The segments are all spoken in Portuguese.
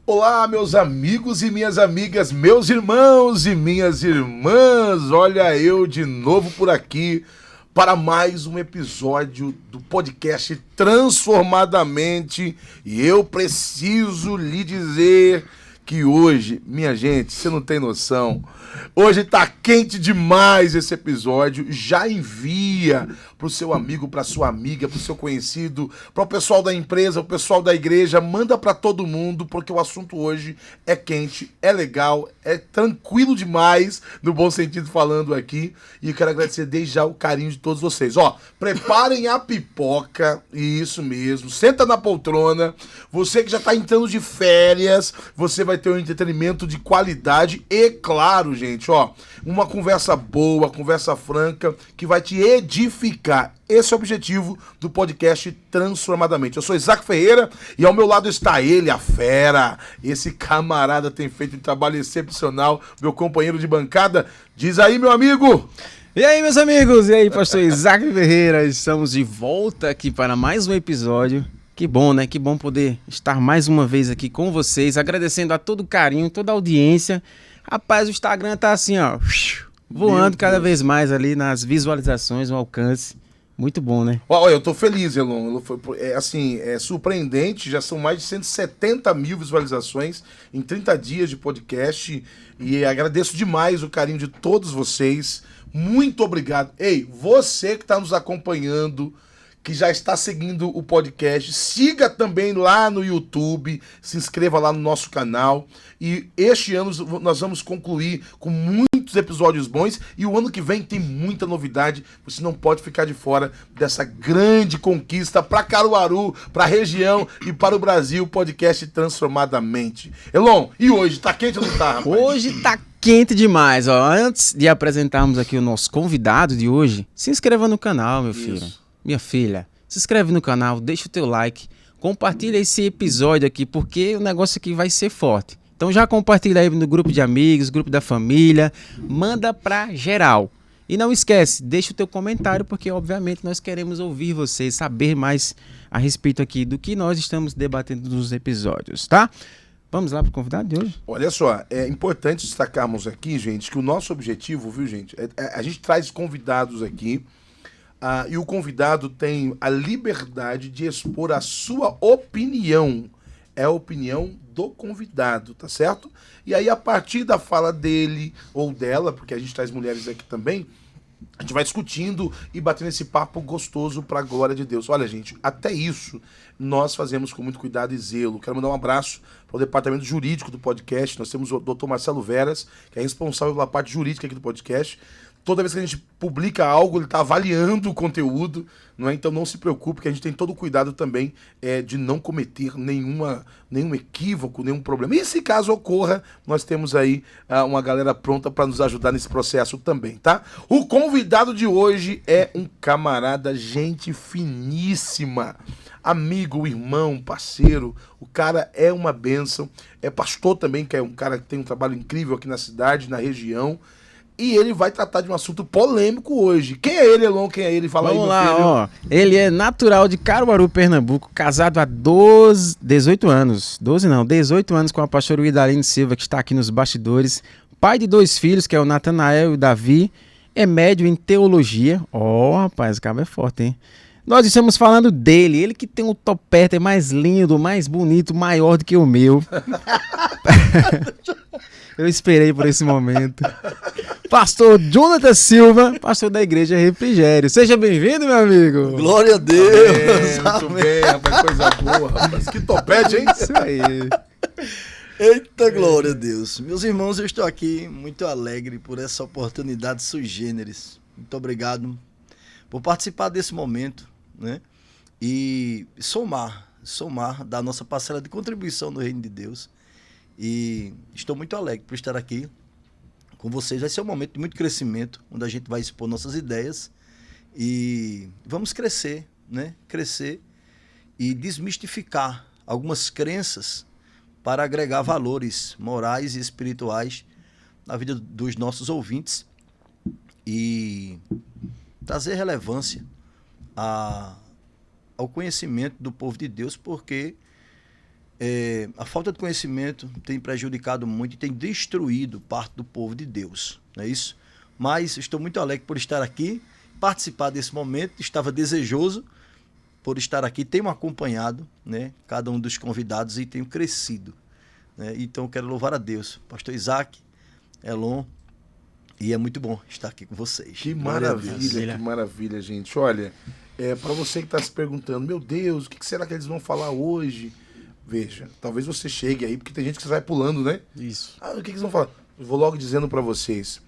Olá, meus amigos e minhas amigas, meus irmãos e minhas irmãs, olha eu de novo por aqui para mais um episódio do podcast Transformadamente e eu preciso lhe dizer que hoje, minha gente, você não tem noção, hoje tá quente demais esse episódio, já envia pro seu amigo, pra sua amiga, pro seu conhecido, pro pessoal da empresa, pro pessoal da igreja, manda pra todo mundo, porque o assunto hoje é quente, é legal, é tranquilo demais, no bom sentido falando aqui, e eu quero agradecer desde já o carinho de todos vocês. Ó, preparem a pipoca, isso mesmo, senta na poltrona, você que já tá entrando de férias, você vai ter um entretenimento de qualidade e, claro, gente, ó, uma conversa boa, conversa franca, que vai te edificar. Esse é o objetivo do podcast Transformadamente. Eu sou Isaac Ferreira e ao meu lado está ele, a fera. Esse camarada tem feito um trabalho excepcional, meu companheiro de bancada. Diz aí, meu amigo! E aí, meus amigos? E aí, pastor Isaac Ferreira? Estamos de volta aqui para mais um episódio. Que bom, né? Que bom poder estar mais uma vez aqui com vocês, agradecendo a todo o carinho, toda a audiência. Rapaz, o Instagram tá assim, ó, voando cada vez mais ali nas visualizações, no alcance. Muito bom, né? Olha, eu tô feliz, Elon. É surpreendente, já são mais de 170 mil visualizações em 30 dias de podcast. E agradeço demais o carinho de todos vocês. Muito obrigado. Ei, você que está nos acompanhando, que já está seguindo o podcast, siga também lá no YouTube, se inscreva lá no nosso canal. E este ano nós vamos concluir com muitos episódios bons e o ano que vem tem muita novidade. Você não pode ficar de fora dessa grande conquista para Caruaru, para a região e para o Brasil, podcast Transformadamente. Elon, e hoje? Tá quente ou não tá, rapaz? Hoje tá quente demais, ó. Antes de apresentarmos aqui o nosso convidado de hoje, se inscreva no canal, meu filho. Minha filha, se inscreve no canal, deixa o teu like, compartilha esse episódio aqui, porque o negócio aqui vai ser forte. Então já compartilha aí no grupo de amigos, grupo da família, manda pra geral. E não esquece, deixa o teu comentário, porque obviamente nós queremos ouvir vocês, saber mais a respeito aqui do que nós estamos debatendo nos episódios, tá? Vamos lá pro convidado de hoje? Olha só, é importante destacarmos aqui, gente, que o nosso objetivo, viu, gente, a gente traz convidados aqui, e o convidado tem a liberdade de expor a sua opinião. É a opinião do convidado, tá certo? E aí, a partir da fala dele ou dela, porque a gente traz mulheres aqui também, a gente vai discutindo e batendo esse papo gostoso para a glória de Deus. Olha, gente, até isso nós fazemos com muito cuidado e zelo. Quero mandar um abraço para o departamento jurídico do podcast. Nós temos o Dr. Marcelo Veras, que é responsável pela parte jurídica aqui do podcast. Toda vez que a gente publica algo, ele está avaliando o conteúdo, não é? Então não se preocupe, que a gente tem todo o cuidado também de não cometer nenhum equívoco, nenhum problema. E se caso ocorra, nós temos aí uma galera pronta para nos ajudar nesse processo também, tá? O convidado de hoje é um camarada, gente finíssima, amigo, irmão, parceiro. O cara é uma bênção, é pastor também, que é um cara que tem um trabalho incrível aqui na cidade, na região. E ele vai tratar de um assunto polêmico hoje. Quem é ele, Elon? Quem é ele? Fala. Vamos aí, meu lá, filho. ó. Ele é natural de Caruaru, Pernambuco, casado há 18 anos. 12 não, 18 anos com a pastora Idaline Silva, que está aqui nos bastidores. Pai de 2 filhos, que é o Natanael e o Davi. É médio em teologia. Ó, rapaz, o cara é forte, hein? Nós estamos falando dele. Ele que tem um topete mais lindo, mais bonito, maior do que o meu. Eu esperei por esse momento. Pastor Jonathan Silva, pastor da Igreja Refrigério. Seja bem-vindo, meu amigo. Glória a Deus. Muito bem, rapaz, coisa boa, rapaz. Que topete, hein? Isso aí. Eita, glória a Deus. Meus irmãos, eu estou aqui muito alegre por essa oportunidade sui generis. Muito obrigado por participar desse momento, né? E somar da nossa parcela de contribuição no reino de Deus. E estou muito alegre por estar aqui com vocês. Vai ser um momento de muito crescimento, onde a gente vai expor nossas ideias e vamos crescer, né? Crescer e desmistificar algumas crenças para agregar valores morais e espirituais na vida dos nossos ouvintes e trazer relevância ao conhecimento do povo de Deus, porque a falta de conhecimento tem prejudicado muito e tem destruído parte do povo de Deus, não é isso? Mas estou muito alegre por estar aqui, participar desse momento, estava desejoso por estar aqui, tenho acompanhado, né, cada um dos convidados e tenho crescido, né? Então quero louvar a Deus, pastor Isaac, Elon, e é muito bom estar aqui com vocês. Que maravilha, gente. Olha, para você que está se perguntando, meu Deus, o que será que eles vão falar hoje? Veja, talvez você chegue aí, porque tem gente que vai pulando, né? Isso. O que eles vão falar? Eu vou logo dizendo para vocês.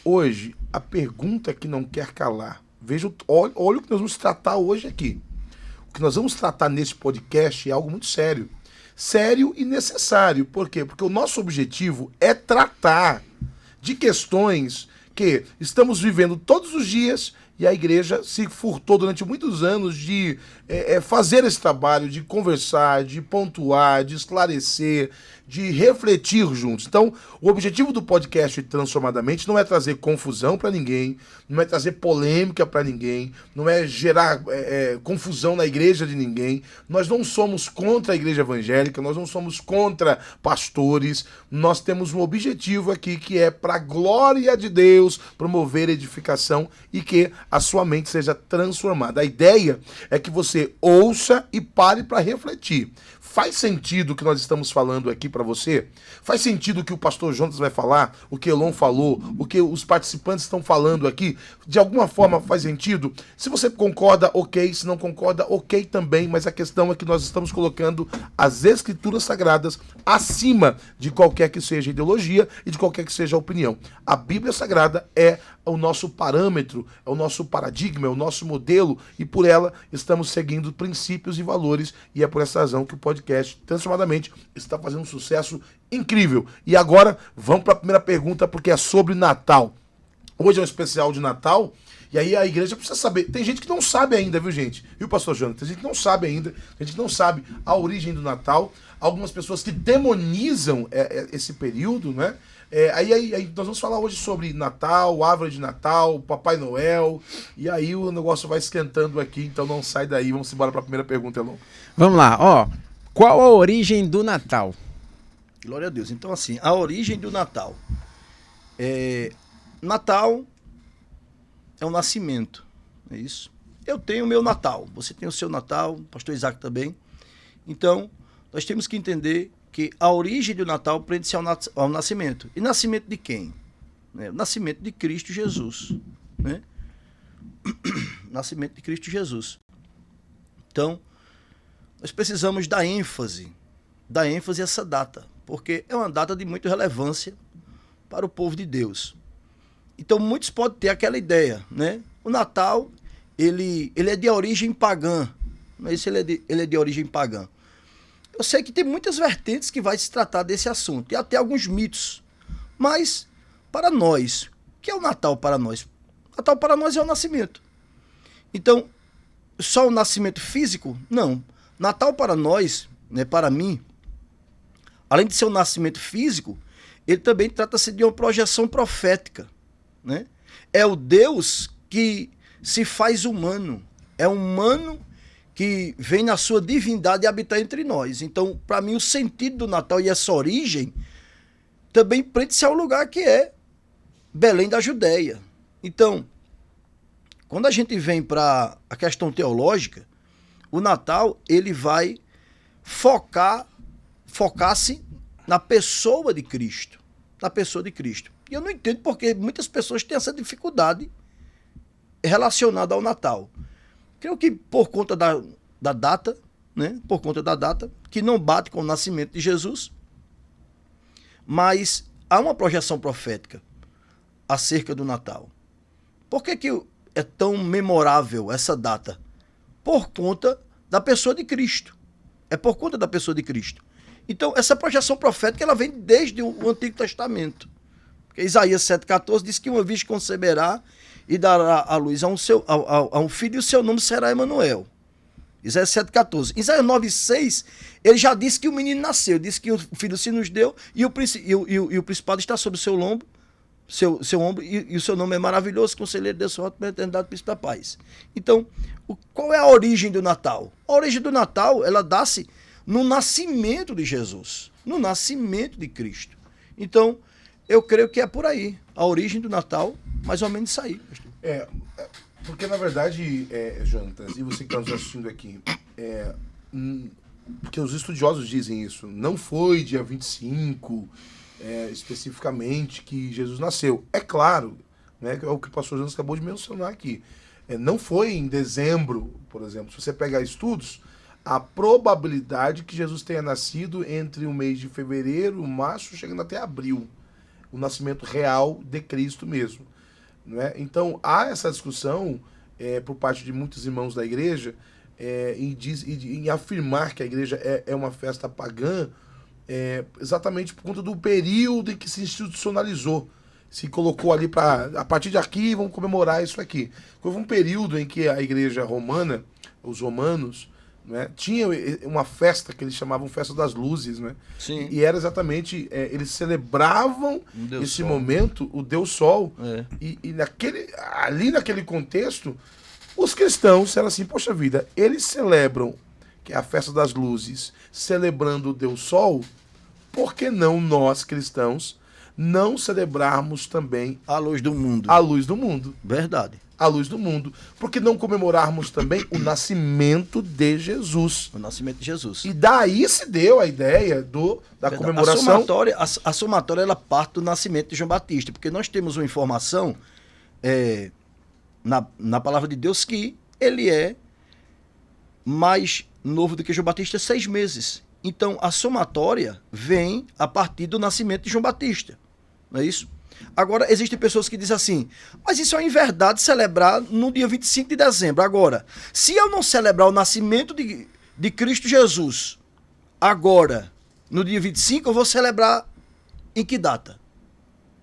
Hoje, a pergunta que não quer calar. Veja, olha o que nós vamos tratar hoje aqui. O que nós vamos tratar nesse podcast é algo muito sério. Sério e necessário. Por quê? Porque o nosso objetivo é tratar de questões que estamos vivendo todos os dias e a igreja se furtou durante muitos anos de fazer esse trabalho, de conversar, de pontuar, de esclarecer, de refletir juntos. Então, o objetivo do podcast Transformadamente não é trazer confusão para ninguém, não é trazer polêmica para ninguém, não é gerar confusão na igreja de ninguém. Nós não somos contra a igreja evangélica, nós não somos contra pastores. Nós temos um objetivo aqui que é, para a glória de Deus, promover edificação e que a sua mente seja transformada. A ideia é que você ouça e pare para refletir. Faz sentido o que nós estamos falando aqui para você? Faz sentido o que o pastor Jonas vai falar, o que Elon falou, o que os participantes estão falando aqui? De alguma forma faz sentido? Se você concorda, ok. Se não concorda, ok também. Mas a questão é que nós estamos colocando as escrituras sagradas acima de qualquer que seja ideologia e de qualquer que seja opinião. A Bíblia Sagrada é o nosso parâmetro, é o nosso paradigma, é o nosso modelo, e por ela estamos seguindo princípios e valores, e é por essa razão que o podcast Transformadamente está fazendo um sucesso incrível. E agora vamos para a primeira pergunta, porque é sobre Natal. Hoje é um especial de Natal, e aí a igreja precisa saber. Tem gente que não sabe ainda, viu, gente? Viu, pastor Jonas? Tem gente que não sabe ainda, a gente não sabe a origem do Natal. Algumas pessoas que demonizam esse período, né? Aí nós vamos falar hoje sobre Natal, árvore de Natal, Papai Noel, e aí o negócio vai esquentando aqui, então não sai daí. Vamos embora para a primeira pergunta, Elon. Vamos lá, ó. Qual a origem do Natal? Glória a Deus. Então, assim, a origem do Natal. Natal é um nascimento, é isso? Eu tenho o meu Natal, você tem o seu Natal, o pastor Isaac também. Então, nós temos que entender que a origem do Natal prende-se ao nascimento. E nascimento de quem? O nascimento de Cristo Jesus, né? Nascimento de Cristo Jesus. Então, nós precisamos dar ênfase a essa data, porque é uma data de muita relevância para o povo de Deus. Então, muitos podem ter aquela ideia, né? O Natal, ele é de origem pagã. Mas ele é de origem pagã. Eu sei que tem muitas vertentes que vai se tratar desse assunto, e até alguns mitos. Mas, para nós, o que é o Natal para nós? O Natal para nós é o nascimento. Então, só o nascimento físico? Não. Natal para nós, né, para mim, além de ser um nascimento físico, ele também trata-se de uma projeção profética, né? É o Deus que se faz humano. É um humano que vem na sua divindade habitar entre nós. Então, para mim, o sentido do Natal e essa origem também prende-se ao lugar que é Belém da Judéia. Então, quando a gente vem para a questão teológica, o Natal, ele vai focar-se na pessoa de Cristo. Na pessoa de Cristo. E eu não entendo porque muitas pessoas têm essa dificuldade relacionada ao Natal. Creio que por conta da data, né? Por conta da data, que não bate com o nascimento de Jesus, mas há uma projeção profética acerca do Natal. Por que é tão memorável essa data? Por conta da pessoa de Cristo. É por conta da pessoa de Cristo. Então, essa projeção profética, ela vem desde o Antigo Testamento. Porque Isaías 7,14 diz que uma virgem conceberá e dará à luz a um filho, e o seu nome será Emanuel. Isaías 7,14. Isaías 9,6, ele já disse que o menino nasceu, disse que o filho se nos deu, e o principado está sobre o seu ombro, seu ombro, e o seu nome é maravilhoso, conselheiro, Deus forte, pela eternidade, príncipe da paz. Então, qual é a origem do Natal? A origem do Natal, ela dá-se no nascimento de Jesus, no nascimento de Cristo. Então, eu creio que é por aí, a origem do Natal, mais ou menos isso aí. Porque na verdade, Jonatas, e você que está nos assistindo aqui, porque os estudiosos dizem isso, não foi dia 25, especificamente, que Jesus nasceu. É claro, né, é o que o pastor Jonas acabou de mencionar aqui. Não foi em dezembro, por exemplo. Se você pegar estudos, a probabilidade que Jesus tenha nascido entre o mês de fevereiro, março, chegando até abril. O nascimento real de Cristo mesmo. Não é? Então, há essa discussão por parte de muitos irmãos da igreja em afirmar que a igreja é uma festa pagã exatamente por conta do período em que se institucionalizou. Se colocou ali para, a partir de aqui, vamos comemorar isso aqui. Houve um período em que a igreja romana, os romanos, né, tinha uma festa que eles chamavam Festa das Luzes, né? Sim. E era exatamente, eles celebravam esse momento, o Deus Sol, e ali naquele contexto, os cristãos eram assim, poxa vida, eles celebram, que é a Festa das Luzes, celebrando o Deus Sol, por que não nós, cristãos, não celebrarmos também a luz do mundo? A luz do mundo. Verdade. A luz do mundo. Por que não comemorarmos também o nascimento de Jesus? O nascimento de Jesus. E daí se deu a ideia da Verdade. comemoração. A somatória ela parte do nascimento de João Batista, porque nós temos uma informação na palavra de Deus que ele é mais novo do que João Batista 6 meses. Então, a somatória vem a partir do nascimento de João Batista. Não é isso? Agora, existem pessoas que dizem assim, mas isso é em verdade celebrar no dia 25 de dezembro. Agora, se eu não celebrar o nascimento de Cristo Jesus agora, no dia 25, eu vou celebrar em que data?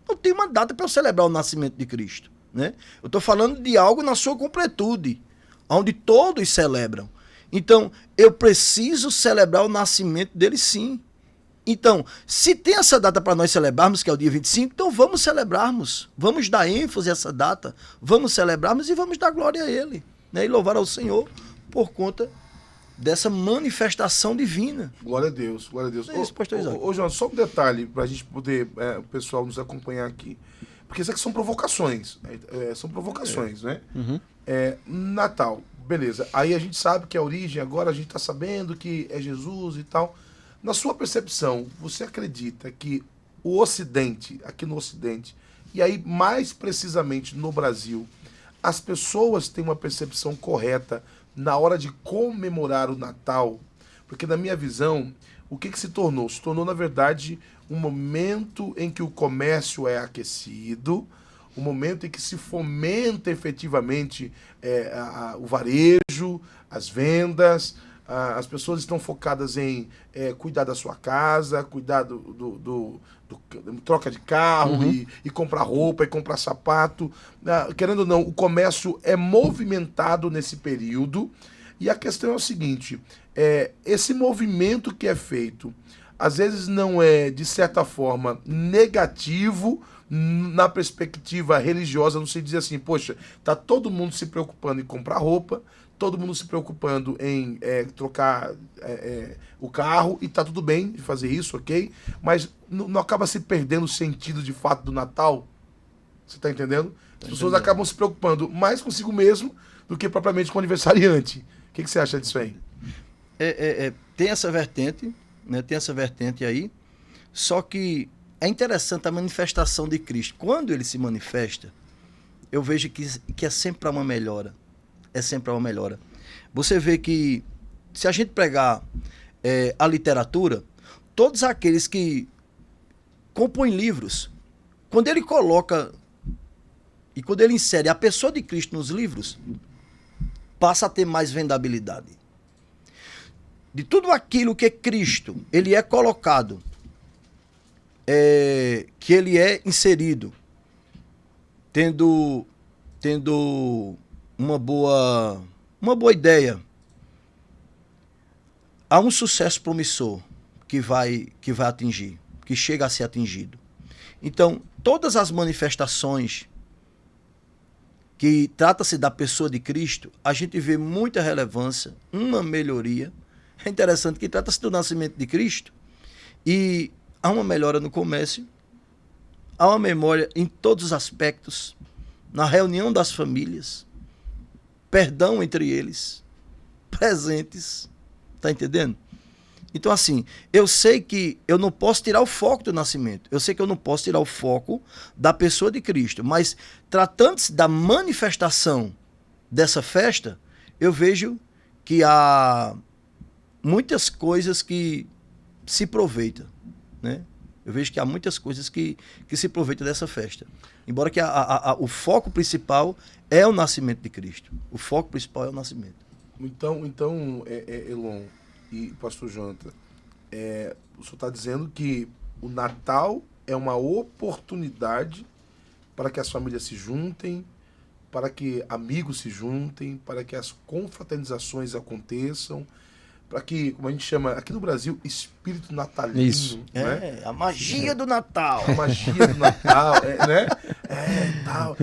Não tem uma data para eu celebrar o nascimento de Cristo. Né? Eu estou falando de algo na sua completude, onde todos celebram. Então, eu preciso celebrar o nascimento dele, sim. Então, se tem essa data para nós celebrarmos, que é o dia 25, então vamos celebrarmos. Vamos dar ênfase a essa data. Vamos celebrarmos e vamos dar glória a ele. Né? E louvar ao Senhor por conta dessa manifestação divina. Glória a Deus, glória a Deus. É isso, pastor Isaac. Ô, João, só um detalhe para a gente poder, o pessoal nos acompanhar aqui. Porque isso aqui são provocações. São provocações, né? Uhum. Natal, beleza. Aí a gente sabe que a origem, agora a gente está sabendo que é Jesus e tal. Na sua percepção, você acredita que o Ocidente, aqui no Ocidente, e aí mais precisamente no Brasil, as pessoas têm uma percepção correta na hora de comemorar o Natal? Porque na minha visão, o que se tornou? Se tornou, na verdade, um momento em que o comércio é aquecido, um momento em que se fomenta efetivamente o varejo, as vendas. As pessoas estão focadas em cuidar da sua casa, cuidar do troca de carro, e comprar roupa, e comprar sapato. Querendo ou não, o comércio é movimentado nesse período. E a questão é o seguinte, esse movimento que é feito, às vezes não é, de certa forma, negativo na perspectiva religiosa, não sei dizer assim, poxa, tá todo mundo se preocupando em comprar roupa, todo mundo se preocupando em trocar o carro, e tá tudo bem de fazer isso, ok? Mas não acaba se perdendo o sentido de fato do Natal? Você tá entendendo? As pessoas acabam se preocupando mais consigo mesmo do que propriamente com o aniversariante. O que você acha disso aí? Tem essa vertente, né? Tem essa vertente aí, só que é interessante a manifestação de Cristo. Quando ele se manifesta, eu vejo que é sempre para uma melhora. É sempre para uma melhora. Você vê que, se a gente pegar a literatura, todos aqueles que compõem livros, quando ele coloca e quando ele insere a pessoa de Cristo nos livros, passa a ter mais vendabilidade. De tudo aquilo que Cristo, ele é colocado, que ele é inserido, tendo uma boa ideia, há um sucesso promissor que vai atingir, que chega a ser atingido. Então, todas as manifestações que trata-se da pessoa de Cristo, a gente vê muita relevância, uma melhoria é interessante que trata-se do nascimento de Cristo e há uma melhora no comércio, há uma memória em todos os aspectos, na reunião das famílias, perdão entre eles, presentes, tá entendendo? Então, assim, eu sei que eu não posso tirar o foco do nascimento, eu sei que eu não posso tirar o foco da pessoa de Cristo, mas tratando-se da manifestação dessa festa, eu vejo que há muitas coisas que se aproveitam, né? Eu vejo que há muitas coisas que se aproveitam dessa festa. Embora que o foco principal é o nascimento de Cristo. O foco principal é o nascimento. Então Elon e pastor Jonathan, o senhor está dizendo que o Natal é uma oportunidade para que as famílias se juntem, para que amigos se juntem, para que as confraternizações aconteçam, para que, como a gente chama aqui no Brasil, espírito natalino. Isso. Né? A magia do Natal. A magia do Natal, né? Tal.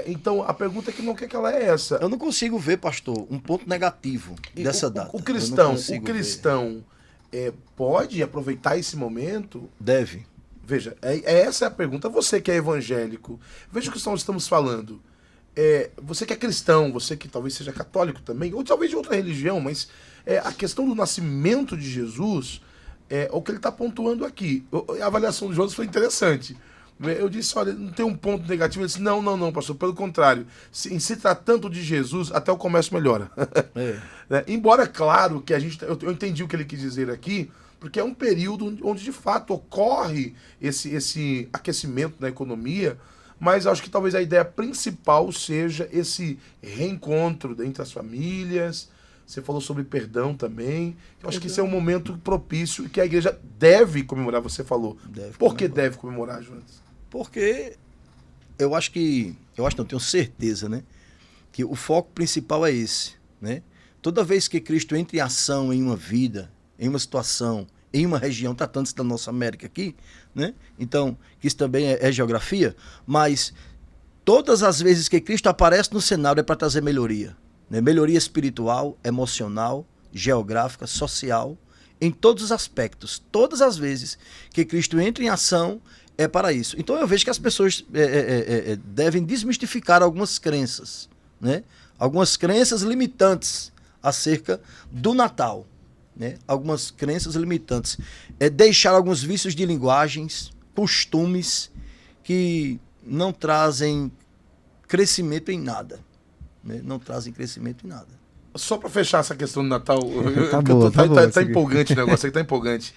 Então, a pergunta que não quer que ela é essa. Eu não consigo ver, pastor, um ponto negativo dessa data. O cristão pode aproveitar esse momento? Deve. Veja, essa é a pergunta. Você que é evangélico, veja o que nós estamos falando. Você que é cristão, você que talvez seja católico também, ou talvez de outra religião, mas a questão do nascimento de Jesus é o que ele está pontuando aqui. A avaliação do Jonas foi interessante. Eu disse, olha, não tem um ponto negativo. Ele disse, não, pastor, pelo contrário. Em se tratando de Jesus, até o comércio melhora. Embora, claro, que eu entendi o que ele quis dizer aqui, porque é um período onde, de fato, ocorre esse aquecimento na economia, mas acho que talvez a ideia principal seja esse reencontro entre as famílias. Você falou sobre perdão também. Eu acho que esse é um momento propício que a igreja deve comemorar, você falou. Por que deve comemorar, Jonas? Porque eu acho não, tenho certeza, né? Que o foco principal é esse, né? Toda vez que Cristo entra em ação em uma vida, em uma situação, em uma região, tratando-se da nossa América aqui, né? Então, que isso também é geografia, mas todas as vezes que Cristo aparece no cenário é para trazer melhoria. Né? Melhoria espiritual, emocional, geográfica, social, em todos os aspectos. Todas as vezes que Cristo entra em ação é para isso. Então eu vejo que as pessoas devem desmistificar algumas crenças, né? Algumas crenças limitantes acerca do Natal. Né? Algumas crenças limitantes. Deixar alguns vícios de linguagens, costumes que não trazem crescimento em nada. Né? Não trazem crescimento em nada. Só para fechar essa questão do Natal, Tá empolgante o negócio aqui, tá empolgante.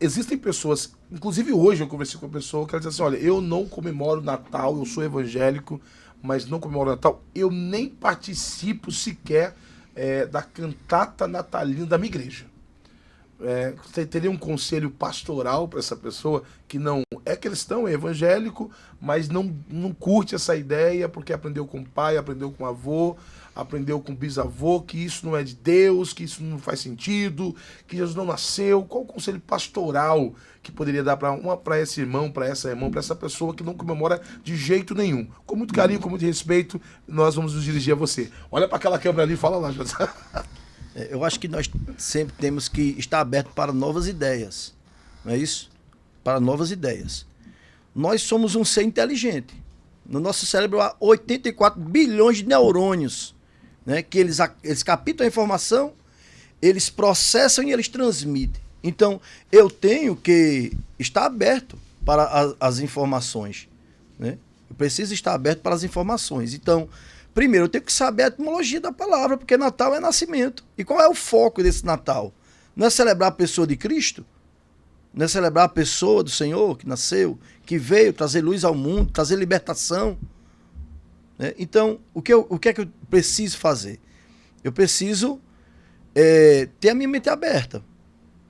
Existem pessoas, inclusive hoje eu conversei com uma pessoa que ela diz assim, olha, eu não comemoro Natal, eu sou evangélico, mas não comemoro Natal, eu nem participo sequer da cantata natalina da minha igreja. Você teria um conselho pastoral para essa pessoa que não é cristão, é evangélico, mas não curte essa ideia porque aprendeu com o pai, aprendeu com o avô, aprendeu com o bisavô, que isso não é de Deus, que isso não faz sentido, que Jesus não nasceu. Qual o conselho pastoral que poderia dar para esse irmão, para essa irmã, para essa pessoa que não comemora de jeito nenhum? Com muito carinho, com muito respeito, nós vamos nos dirigir a você. Olha para aquela câmera ali e fala lá, Jesus. Eu acho que nós sempre temos que estar aberto para novas ideias, não é isso? Para novas ideias. Nós somos um ser inteligente. No nosso cérebro há 84 bilhões de neurônios, né? Que eles captam a informação, eles processam e eles transmitem. Então, eu tenho que estar aberto para as informações, né? Eu preciso estar aberto para as informações. Então, primeiro, eu tenho que saber a etimologia da palavra, porque Natal é nascimento. E qual é o foco desse Natal? Não é celebrar a pessoa de Cristo? Não é celebrar a pessoa do Senhor que nasceu, que veio trazer luz ao mundo, trazer libertação? Né? Então, o que é que eu preciso fazer? Eu preciso ter a minha mente aberta.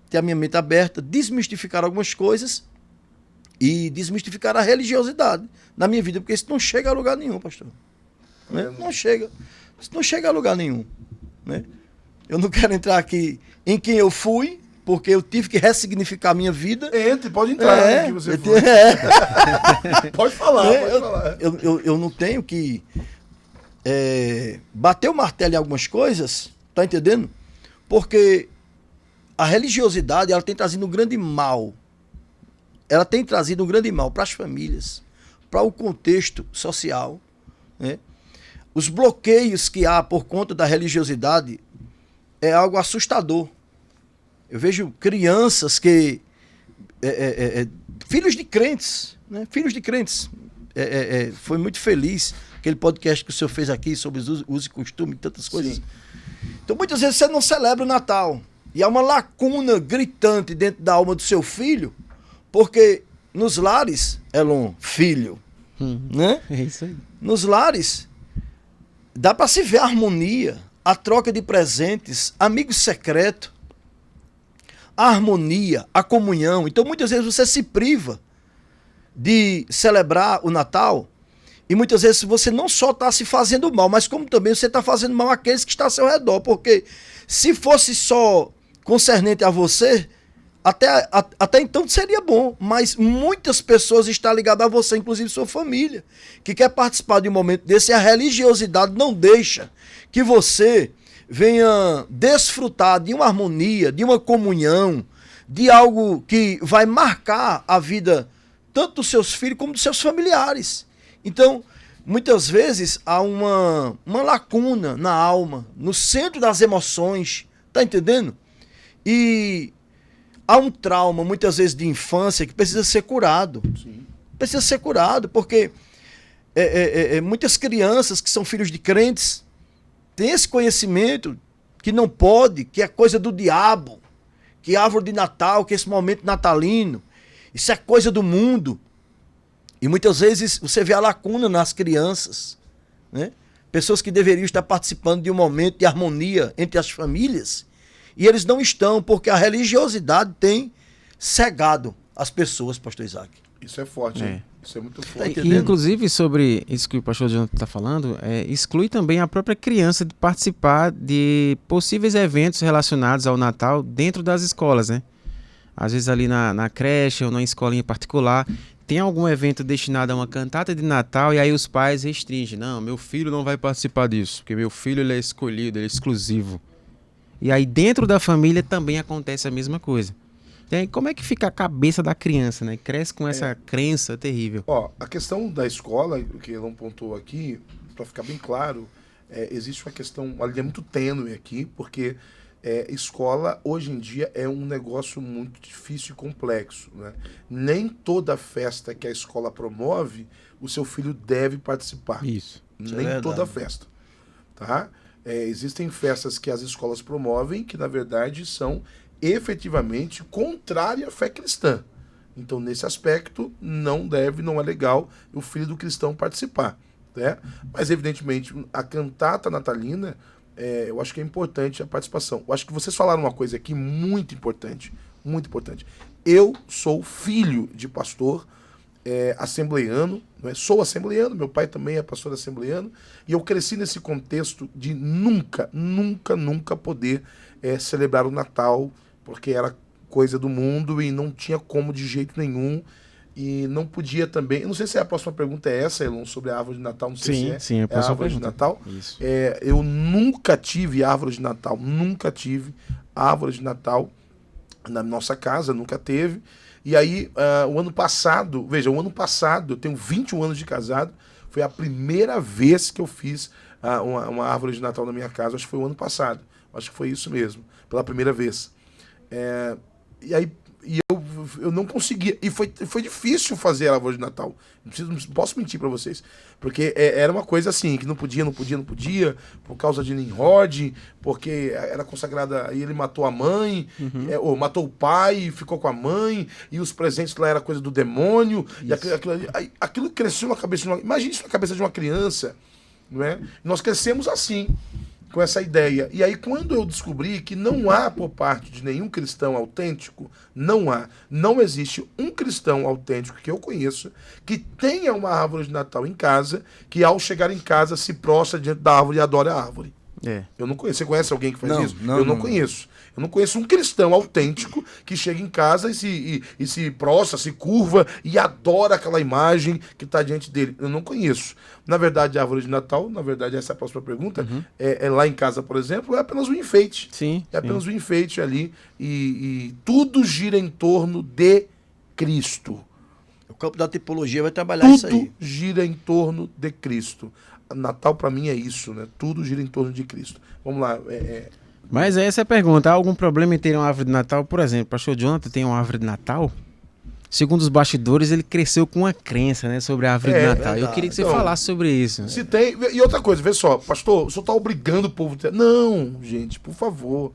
Ter a minha mente aberta, desmistificar algumas coisas e desmistificar a religiosidade na minha vida, porque isso não chega a lugar nenhum, pastor. Né? Não chega. Isso não chega a lugar nenhum. Né? Eu não quero entrar aqui em quem eu fui, porque eu tive que ressignificar a minha vida. Pode entrar em que você foi. Pode falar, pode falar. Eu não tenho que bater o martelo em algumas coisas, tá entendendo? Porque a religiosidade, ela tem trazido um grande mal. Ela tem trazido um grande mal para as famílias, para o contexto social, né? Os bloqueios que há por conta da religiosidade é algo assustador. Eu vejo crianças que... filhos de crentes, né? Filhos de crentes. Foi muito feliz aquele podcast que o senhor fez aqui sobre os usos e costumes e tantas coisas. Sim. Então, muitas vezes você não celebra o Natal. E há uma lacuna gritante dentro da alma do seu filho, porque nos lares, Elon, filho, né? É isso aí. Nos lares, dá para se ver a harmonia, a troca de presentes, amigos secretos, a harmonia, a comunhão. Então, muitas vezes você se priva de celebrar o Natal e muitas vezes você não só está se fazendo mal, mas como também você está fazendo mal àqueles que estão ao seu redor. Porque se fosse só concernente a você, até então seria bom, mas muitas pessoas estão ligadas a você, inclusive sua família, que quer participar de um momento desse, e a religiosidade não deixa que você venha desfrutar de uma harmonia, de uma comunhão, de algo que vai marcar a vida tanto dos seus filhos como dos seus familiares. Então, muitas vezes há uma lacuna na alma, no centro das emoções, tá entendendo? E há um trauma, muitas vezes, de infância que precisa ser curado. Sim. Precisa ser curado, porque muitas crianças que são filhos de crentes têm esse conhecimento que não pode, que é coisa do diabo, que árvore de Natal, que esse momento natalino, isso é coisa do mundo. E muitas vezes você vê a lacuna nas crianças, né? Pessoas que deveriam estar participando de um momento de harmonia entre as famílias, e eles não estão, porque a religiosidade tem cegado as pessoas, pastor Isaac. Isso é forte, hein? Isso é muito Tá forte. entendendo? E, inclusive, sobre isso que o pastor Jonathan está falando, exclui também a própria criança de participar de possíveis eventos relacionados ao Natal dentro das escolas, né? Às vezes ali na creche ou na escolinha particular, tem algum evento destinado a uma cantata de Natal e aí os pais restringem. Não, meu filho não vai participar disso, porque meu filho ele é escolhido, ele é exclusivo. E aí dentro da família também acontece a mesma coisa. E aí como é que fica a cabeça da criança, né? Cresce com essa crença terrível. Ó, a questão da escola, o que ele não pontuou aqui, para ficar bem claro, existe uma questão, uma linha muito tênue aqui, porque escola hoje em dia é um negócio muito difícil e complexo, né? Nem toda festa que a escola promove, o seu filho deve participar. Isso. Nem toda festa, tá? Existem festas que as escolas promovem que, na verdade, são efetivamente contrárias à fé cristã. Então, nesse aspecto, não é legal o filho do cristão participar, né? Mas, evidentemente, a cantata natalina, eu acho que é importante a participação. Eu acho que vocês falaram uma coisa aqui muito importante, muito importante. Eu sou filho de pastor assembleiano, né? Sou assembleiano, meu pai também é pastor assembleiano, e eu cresci nesse contexto de nunca poder celebrar o Natal, porque era coisa do mundo e não tinha como de jeito nenhum, e não podia também. Eu não sei se a próxima pergunta é essa, Elon, sobre a árvore de Natal, não sei se é. Sim, é a árvore de Natal. Isso. Eu nunca tive árvore de Natal, nunca tive árvore de Natal na nossa casa, nunca teve. E aí, o ano passado, eu tenho 21 anos de casado, foi a primeira vez que eu fiz uma árvore de Natal na minha casa, acho que foi o ano passado, acho que foi isso mesmo, pela primeira vez. E aí, eu não conseguia, e foi difícil fazer a árvore de Natal, não posso mentir para vocês, porque era uma coisa assim, que não podia, por causa de Nimrod, porque era consagrada, e ele matou a mãe, ou matou o pai, ficou com a mãe, e os presentes lá era coisa do demônio, e aquilo cresceu na cabeça imagine isso na cabeça de uma criança, não é? Nós crescemos assim, com essa ideia. E aí, quando eu descobri que não há, por parte de nenhum cristão autêntico, não existe um cristão autêntico que eu conheço que tenha uma árvore de Natal em casa, que ao chegar em casa se prostra diante da árvore e adora a árvore. Eu não conheço. Você conhece alguém que faz isso? Eu não conheço. Eu não conheço um cristão autêntico que chega em casa e se prostra, se curva e adora aquela imagem que está diante dele. Eu não conheço. Na verdade, a árvore de Natal, na verdade, essa é a próxima pergunta, é lá em casa, por exemplo, é apenas um enfeite. Sim. É apenas um enfeite ali e tudo gira em torno de Cristo. O campo da tipologia vai trabalhar isso aí. Tudo gira em torno de Cristo. Natal para mim é isso, né? Tudo gira em torno de Cristo. Vamos lá. Mas essa é a pergunta. Há algum problema em ter uma árvore de Natal? Por exemplo, o pastor Jonathan tem uma árvore de Natal. Segundo os bastidores, ele cresceu com uma crença, né, sobre a árvore de Natal. verdade. Eu queria que você Então, falasse sobre isso. Se tem. E outra coisa, vê só, pastor, o senhor está obrigando o povo a ter. Não, gente, por favor.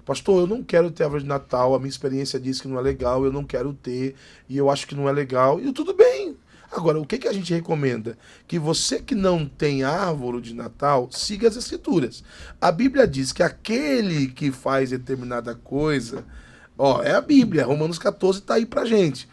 Pastor, eu não quero ter árvore de Natal, a minha experiência diz que não é legal, eu não quero ter, e eu acho que não é legal, e tudo bem. Agora, o que a gente recomenda? Que você que não tem árvore de Natal, siga as Escrituras. A Bíblia diz que aquele que faz determinada coisa, é a Bíblia, Romanos 14 tá aí pra gente.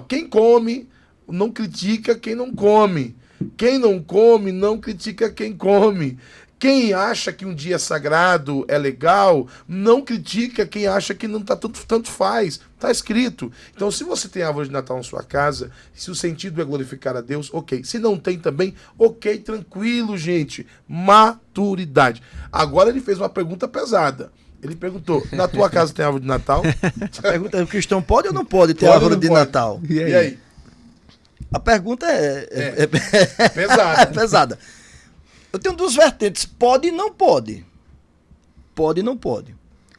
Quem come, não critica quem não come. Quem não come, não critica quem come. Quem acha que um dia sagrado é legal, não critica quem acha que não tá tanto faz. Tá escrito. Então, se você tem árvore de Natal na sua casa, se o sentido é glorificar a Deus, ok. Se não tem também, ok, tranquilo, gente. Maturidade. Agora ele fez uma pergunta pesada. Ele perguntou, na tua casa tem árvore de Natal? A pergunta é, o cristão pode ou não pode ter Pode ou árvore não de pode? Natal? E aí? A pergunta é Pesada. é pesada. Eu tenho duas vertentes, pode e não pode. Pode e não pode.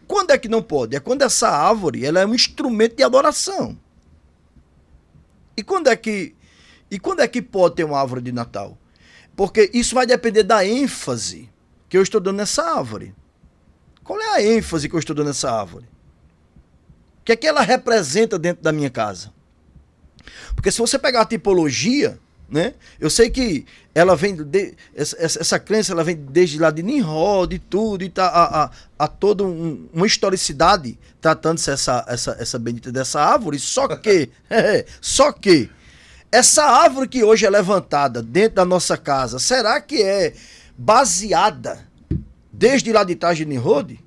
Quando é que não pode? É quando essa árvore ela é um instrumento de adoração. E quando é que pode ter uma árvore de Natal? Porque isso vai depender da ênfase que eu estou dando nessa árvore. Qual é a ênfase que eu estou dando nessa árvore? O que é que ela representa dentro da minha casa? Porque se você pegar a tipologia, né? Eu sei que ela vem essa crença ela vem desde lá de Nimrod e tudo, e tá a toda uma historicidade tratando-se essa bendita dessa árvore, só que essa árvore que hoje é levantada dentro da nossa casa, será que é baseada desde lá de trás de Nimrod?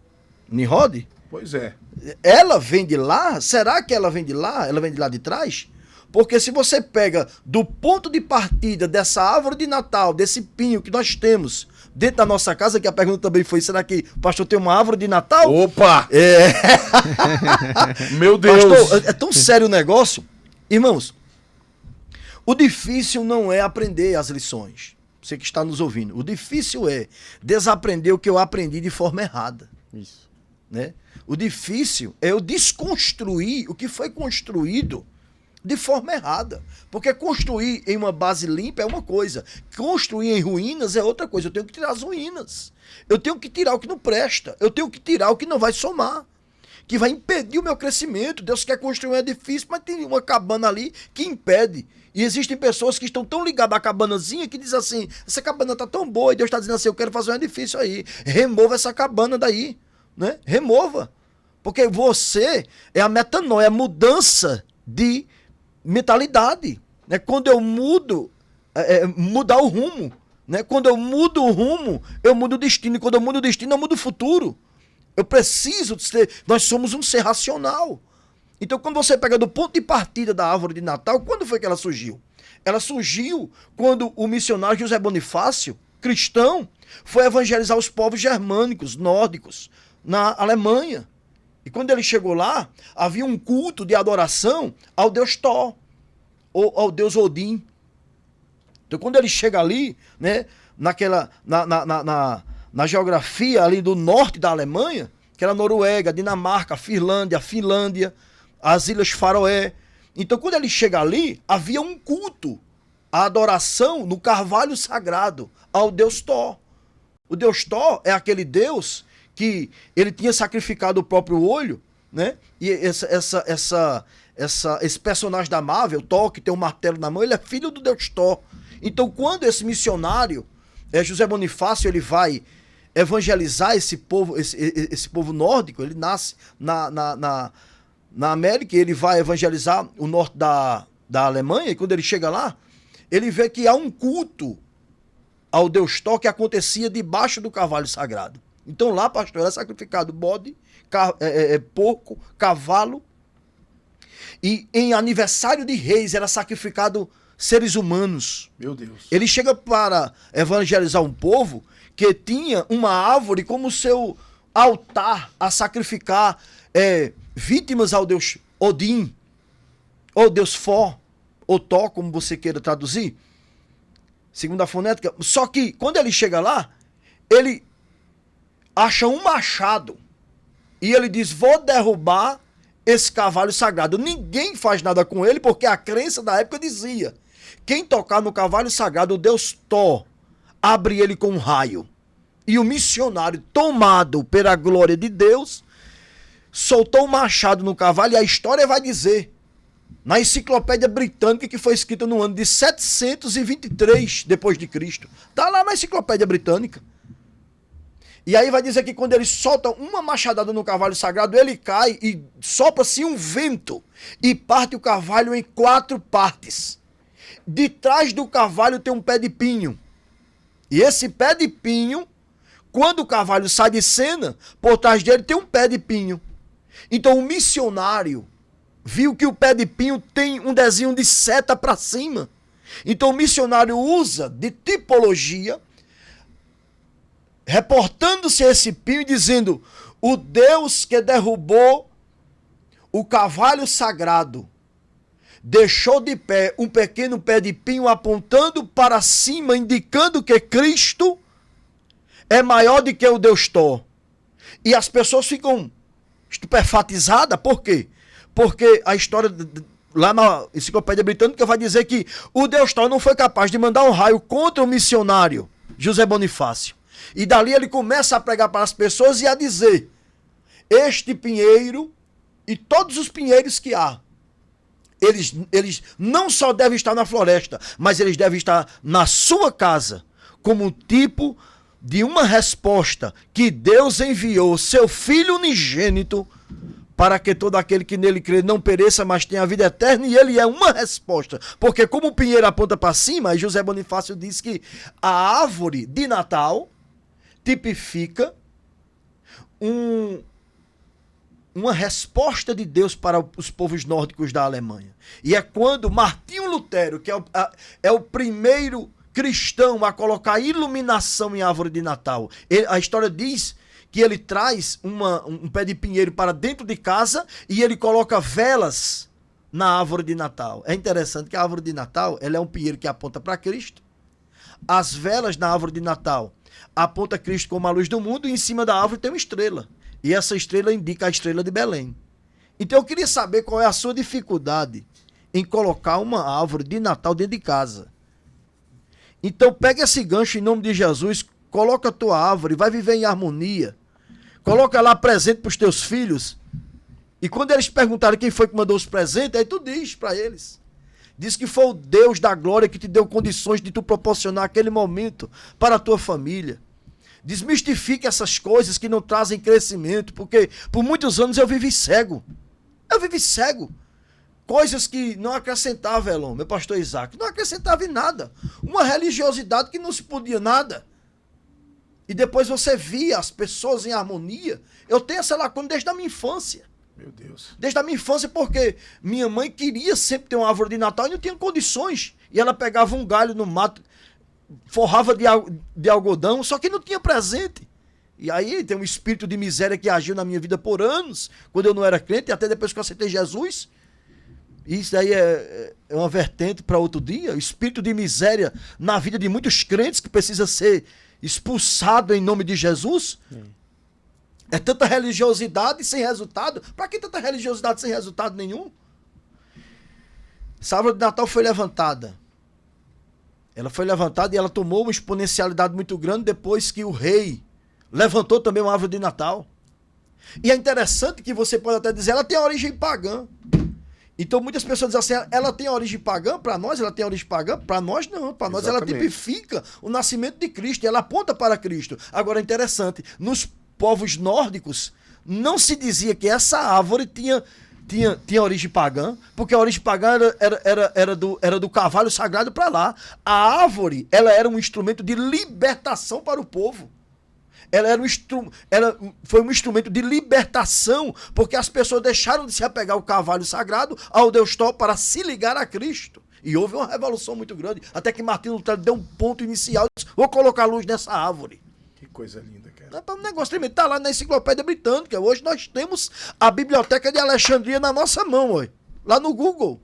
Pois é. Ela vem de lá? Será que ela vem de lá? Ela vem de lá de trás? Porque se você pega do ponto de partida dessa árvore de Natal, desse pinho que nós temos dentro da nossa casa, que a pergunta também foi, será que o pastor tem uma árvore de Natal? Opa! Meu Deus! Pastor, é tão sério o negócio. Irmãos, o difícil não é aprender as lições. Você que está nos ouvindo. O difícil é desaprender o que eu aprendi de forma errada. Isso. Né? O difícil é eu desconstruir o que foi construído de forma errada. Porque construir em uma base limpa é uma coisa. Construir em ruínas é outra coisa. Eu tenho que tirar as ruínas. Eu tenho que tirar o que não presta. Eu tenho que tirar o que não vai somar. Que vai impedir o meu crescimento. Deus quer construir um edifício, mas tem uma cabana ali que impede. E existem pessoas que estão tão ligadas à cabanazinha que dizem assim, essa cabana tá tão boa, e Deus está dizendo assim, eu quero fazer um edifício aí. Remova essa cabana daí. Né? Remova. Porque você é a metanoia, a mudança de mentalidade, né? Quando eu mudo, mudar o rumo, né? Quando eu mudo o rumo, eu mudo o destino, e quando eu mudo o destino, eu mudo o futuro. Eu preciso ser, nós somos um ser racional. Então, quando você pega do ponto de partida da árvore de Natal, quando foi que ela surgiu? Ela surgiu quando o missionário José Bonifácio, cristão, foi evangelizar os povos germânicos, nórdicos, na Alemanha. E quando ele chegou lá, havia um culto de adoração ao deus Thor, ou ao deus Odin. Então, quando ele chega ali, né, na geografia ali do norte da Alemanha, que era Noruega, Dinamarca, Finlândia, as Ilhas Faroé. Então, quando ele chega ali, havia um culto, a adoração no carvalho sagrado ao deus Thor. O deus Thor é aquele deus que ele tinha sacrificado o próprio olho, né? E esse personagem da Marvel, Thor, que tem um martelo na mão, ele é filho do deus Thor. Então, quando esse missionário, José Bonifácio, ele vai evangelizar esse povo nórdico, ele nasce na América, e ele vai evangelizar o norte da Alemanha, e quando ele chega lá, ele vê que há um culto ao deus Thor que acontecia debaixo do carvalho sagrado. Então lá, pastor, era sacrificado bode, porco, cavalo. E em aniversário de reis era sacrificado seres humanos. Meu Deus. Ele chega para evangelizar um povo que tinha uma árvore como seu altar a sacrificar vítimas ao deus Odin, ou deus Fó, ou Tó, como você queira traduzir, segundo a fonética. Só que quando ele chega lá, ele acha um machado e ele diz: vou derrubar esse cavalo sagrado. Ninguém faz nada com ele, porque a crença da época dizia: quem tocar no cavalo sagrado, o deus Tó abre ele com um raio. E o missionário, tomado pela glória de Deus, soltou o machado no cavalo, e a história vai dizer, na enciclopédia britânica, que foi escrita no ano de 723 depois de Cristo. Está lá na enciclopédia britânica. E aí vai dizer que quando ele solta uma machadada no cavalo sagrado, ele cai e sopra-se um vento e parte o cavalo em 4 partes. De trás do cavalo tem um pé de pinho. E esse pé de pinho, quando o cavalo sai de cena, por trás dele tem um pé de pinho. Então o missionário viu que o pé de pinho tem um desenho de seta para cima. Então o missionário usa de tipologia, reportando-se a esse pinho e dizendo: o Deus que derrubou o cavalo sagrado deixou de pé um pequeno pé de pinho apontando para cima, indicando que Cristo é maior do que o Deus Tó. E as pessoas ficam estupefatizadas. Por quê? Porque a história lá na enciclopédia britânica vai dizer que o Deus Tó não foi capaz de mandar um raio contra o missionário José Bonifácio. E dali ele começa a pregar para as pessoas e a dizer: este pinheiro e todos os pinheiros que há, eles não só devem estar na floresta, mas eles devem estar na sua casa, como tipo de uma resposta que Deus enviou seu Filho unigênito para que todo aquele que nele crê não pereça, mas tenha a vida eterna. E ele é uma resposta, porque como o pinheiro aponta para cima, aí José Bonifácio diz que a árvore de Natal tipifica uma resposta de Deus para os povos nórdicos da Alemanha. E é quando Martinho Lutero, que é o primeiro cristão a colocar iluminação em árvore de Natal, a história diz que ele traz um pé de pinheiro para dentro de casa e ele coloca velas na árvore de Natal. É interessante que a árvore de Natal, ela é um pinheiro que aponta para Cristo. As velas na árvore de Natal aponta Cristo como a luz do mundo, e em cima da árvore tem uma estrela. E essa estrela indica a estrela de Belém. Então eu queria saber qual é a sua dificuldade em colocar uma árvore de Natal dentro de casa. Então pega esse gancho em nome de Jesus, coloca a tua árvore, vai viver em harmonia. Coloca lá presente para os teus filhos. E quando eles perguntarem quem foi que mandou os presentes, aí tu diz para eles. Diz que foi o Deus da glória que te deu condições de tu proporcionar aquele momento para a tua família. Desmistifique essas coisas que não trazem crescimento, porque por muitos anos eu vivi cego. Eu vivi cego. Coisas que não acrescentavam, Elon, meu pastor Isaac, não acrescentava em nada. Uma religiosidade que não se podia nada. E depois você via as pessoas em harmonia. Eu tenho essa lacuna desde a minha infância. Meu Deus. Desde a minha infância, porque minha mãe queria sempre ter uma árvore de Natal e não tinha condições. E ela pegava um galho no mato, forrava de algodão, só que não tinha presente. E aí tem um espírito de miséria que agiu na minha vida por anos, quando eu não era crente, e até depois que eu aceitei Jesus. Isso daí é uma vertente para outro dia. O espírito de miséria na vida de muitos crentes que precisa ser expulsado em nome de Jesus. É tanta religiosidade sem resultado. Para que tanta religiosidade sem resultado nenhum? Essa árvore de Natal foi levantada. Ela foi levantada e ela tomou uma exponencialidade muito grande depois que o rei levantou também uma árvore de Natal. E é interessante que você pode até dizer, ela tem origem pagã. Então muitas pessoas dizem assim, ela tem origem pagã? Para nós ela tem origem pagã? Para nós não. Para nós ela tipifica o nascimento de Cristo. Ela aponta para Cristo. Agora é interessante, nos povos nórdicos não se dizia que essa árvore tinha origem pagã, porque a origem pagã era do cavalo sagrado para lá. A árvore, ela era um instrumento de libertação para o povo. foi um instrumento de libertação, porque as pessoas deixaram de se apegar ao cavalo sagrado, ao Deus Tó, para se ligar a Cristo. E houve uma revolução muito grande, até que Martinho Lutero deu um ponto inicial e disse, vou colocar luz nessa árvore. Que coisa linda, cara. É um negócio tremendo. Está lá na Enciclopédia Britânica. Hoje nós temos a Biblioteca de Alexandria na nossa mão, ué. Lá no Google,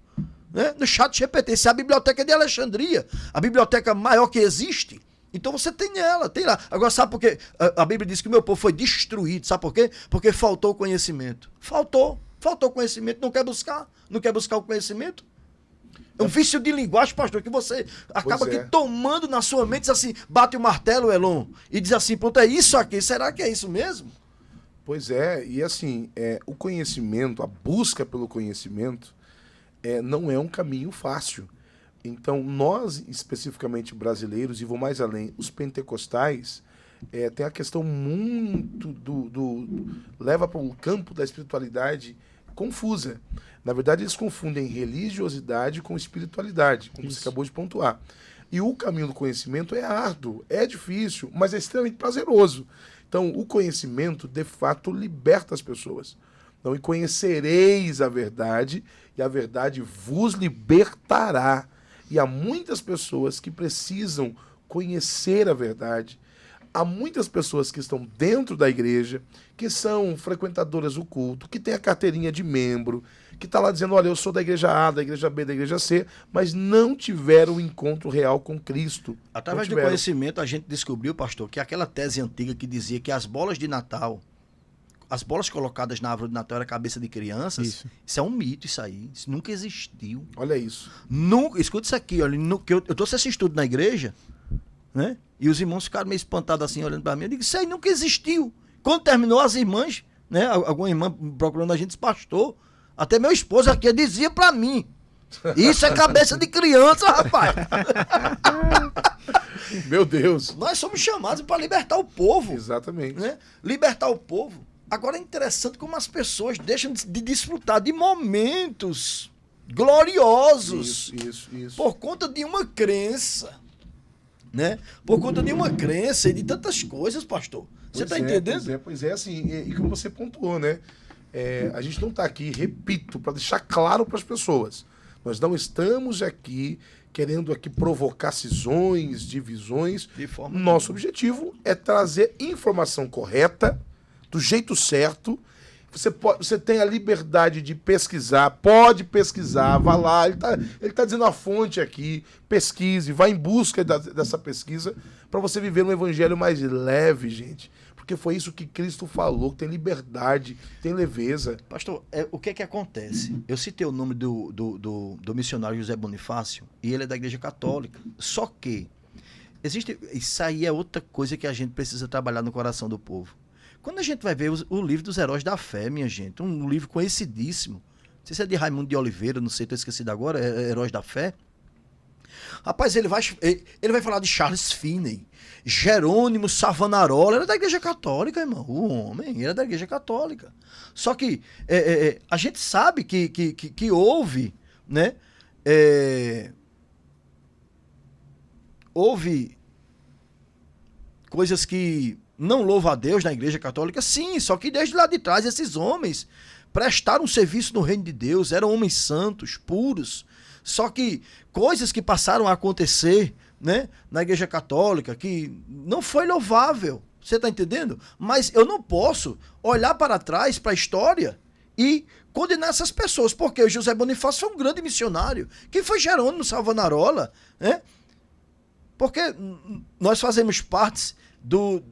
né? No chat GPT. Isso é a Biblioteca de Alexandria, a biblioteca maior que existe. Então você tem ela, tem lá. Agora sabe por quê? A Bíblia diz que o meu povo foi destruído. Sabe por quê? Porque faltou conhecimento. Faltou conhecimento. Não quer buscar o conhecimento. É um vício de linguagem, pastor, que você acaba aqui tomando na sua mente, diz assim, bate o martelo, Elon, e diz assim, pronto, é isso aqui, será que é isso mesmo? Pois é, e assim, o conhecimento, a busca pelo conhecimento, não é um caminho fácil. Então, nós, especificamente brasileiros, e vou mais além, os pentecostais, tem a questão muito leva para um campo da espiritualidade confusa. Na verdade, eles confundem religiosidade com espiritualidade, como você acabou de pontuar. E o caminho do conhecimento é árduo, é difícil, mas é extremamente prazeroso. Então, o conhecimento, de fato, liberta as pessoas. Então, e conhecereis a verdade, e a verdade vos libertará. E há muitas pessoas que precisam conhecer a verdade. Há muitas pessoas que estão dentro da igreja, que são frequentadoras do culto, que têm a carteirinha de membro, que está lá dizendo, olha, eu sou da igreja A, da igreja B, da igreja C, mas não tiveram um encontro real com Cristo. Através do conhecimento, a gente descobriu, pastor, que aquela tese antiga que dizia que as bolas de Natal, as bolas colocadas na árvore de Natal era cabeça de crianças, isso é um mito, isso aí. Isso nunca existiu. Olha isso. Escuta isso aqui, olha, que eu trouxe esse estudo na igreja, né? E os irmãos ficaram meio espantados assim, olhando para mim. Eu digo, isso aí nunca existiu. Quando terminou, as irmãs, né? Alguma irmã procurando a gente, disse, pastor, até meu esposo aqui dizia para mim, isso é cabeça de criança, rapaz. Meu Deus. Nós somos chamados para libertar o povo. Exatamente. Né? Libertar o povo. Agora é interessante como as pessoas deixam de desfrutar de momentos gloriosos. Isso. Por conta de uma crença. Né? Por conta de uma crença e de tantas coisas, pastor. Você está entendendo? Pois é, assim, e como você pontuou, né? A gente não está aqui, repito, para deixar claro para as pessoas. Nós não estamos aqui querendo aqui provocar cisões, divisões. Nosso objetivo é trazer informação correta, do jeito certo. Você tem a liberdade de pesquisar, pode pesquisar, vá lá, ele tá dizendo a fonte aqui, pesquise, vá em busca dessa pesquisa para você viver um evangelho mais leve, gente. Porque foi isso que Cristo falou, que tem liberdade, tem leveza. Pastor, o que é que acontece? Eu citei o nome do missionário José Bonifácio, e ele é da Igreja Católica. Só que, isso aí é outra coisa que a gente precisa trabalhar no coração do povo. Quando a gente vai ver o livro dos Heróis da Fé, minha gente, um livro conhecidíssimo, não sei se é de Raimundo de Oliveira, não sei, estou esquecido agora, é Heróis da Fé. Rapaz, ele vai falar de Charles Finney, Jerônimo Savonarola, era da Igreja Católica, irmão. O homem era da Igreja Católica. Só que a gente sabe que houve, né? Houve coisas que não louvam a Deus na Igreja Católica, sim, só que desde lá de trás esses homens prestaram serviço no reino de Deus, eram homens santos, puros. Só que coisas que passaram a acontecer, né, na Igreja Católica, que não foi louvável, você está entendendo? Mas eu não posso olhar para trás, para a história, e condenar essas pessoas, porque o José Bonifácio foi um grande missionário. Quem foi Jerônimo Savonarola? Né? Porque nós fazemos parte do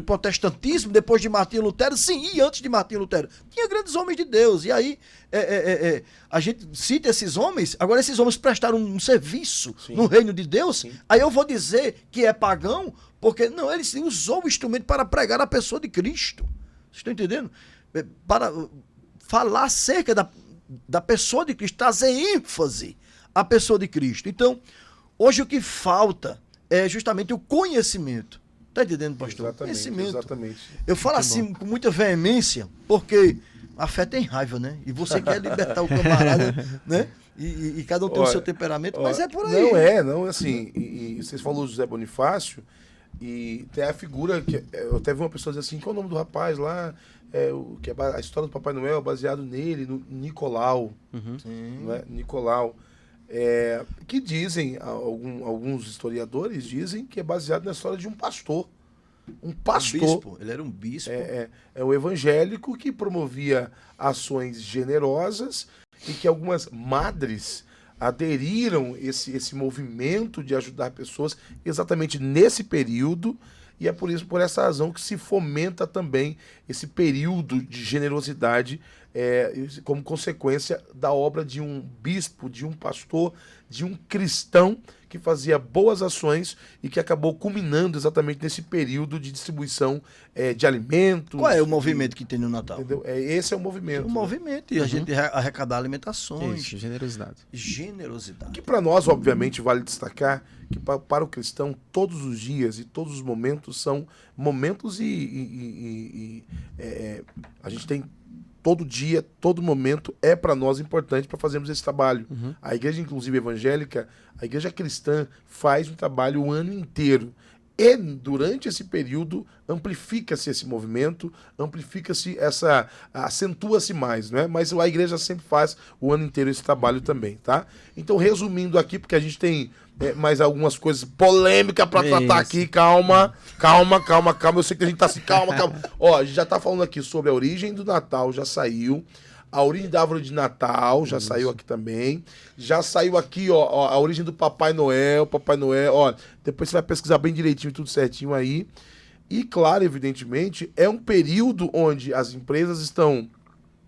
protestantismo, depois de Martinho Lutero, sim, e antes de Martinho Lutero. Tinha grandes homens de Deus, e aí a gente cita esses homens, agora esses homens prestaram um serviço no reino de Deus, sim. Aí eu vou dizer que é pagão, porque não, ele usou o instrumento para pregar a pessoa de Cristo. Vocês estão entendendo? Para falar acerca da pessoa de Cristo, trazer ênfase à pessoa de Cristo. Então, hoje o que falta é justamente o conhecimento. Está entendendo, pastor? Exatamente. Eu falo assim com muita veemência, porque a fé tem raiva, né? E você quer libertar o camarada, né? E cada um tem o seu temperamento, mas é por aí. Não, assim, e vocês falaram do José Bonifácio, E tem a figura que eu até vi uma pessoa dizer assim, qual é o nome do rapaz lá? Que é a história do Papai Noel baseado nele, no Nicolau. Sim. Não é? Nicolau. Que dizem, alguns historiadores dizem que é baseado na história de um pastor. Um pastor. Bispo. Ele era um bispo. É um evangélico que promovia ações generosas e que algumas madres aderiram esse movimento de ajudar pessoas exatamente nesse período. E é por essa razão que se fomenta também esse período de generosidade como consequência da obra de um bispo, de um pastor, de um cristão que fazia boas ações e que acabou culminando exatamente nesse período de distribuição de alimentos. Qual é o movimento que tem no Natal? Entendeu? Esse é o movimento. É um movimento. E a gente arrecadar alimentações. Isso, generosidade. Generosidade. Que para nós, obviamente, vale destacar que para o cristão, todos os dias e todos os momentos são momentos a gente tem todo dia, todo momento é para nós importante para fazermos esse trabalho. A igreja, inclusive evangélica, a igreja cristã faz um trabalho o ano inteiro. E durante esse período amplifica-se esse movimento, amplifica-se acentua-se mais, né? Mas a igreja sempre faz o ano inteiro esse trabalho também, tá? Então, resumindo aqui, porque a gente tem mais algumas coisas polêmicas para tratar aqui, calma. Eu sei que a gente tá assim, calma. Ó, a gente já tá falando aqui sobre a origem do Natal, já saiu. A origem da árvore de Natal já saiu aqui também. Já saiu aqui, ó, a origem do Papai Noel. Ó, depois você vai pesquisar bem direitinho, tudo certinho aí. E, claro, evidentemente, é um período onde as empresas estão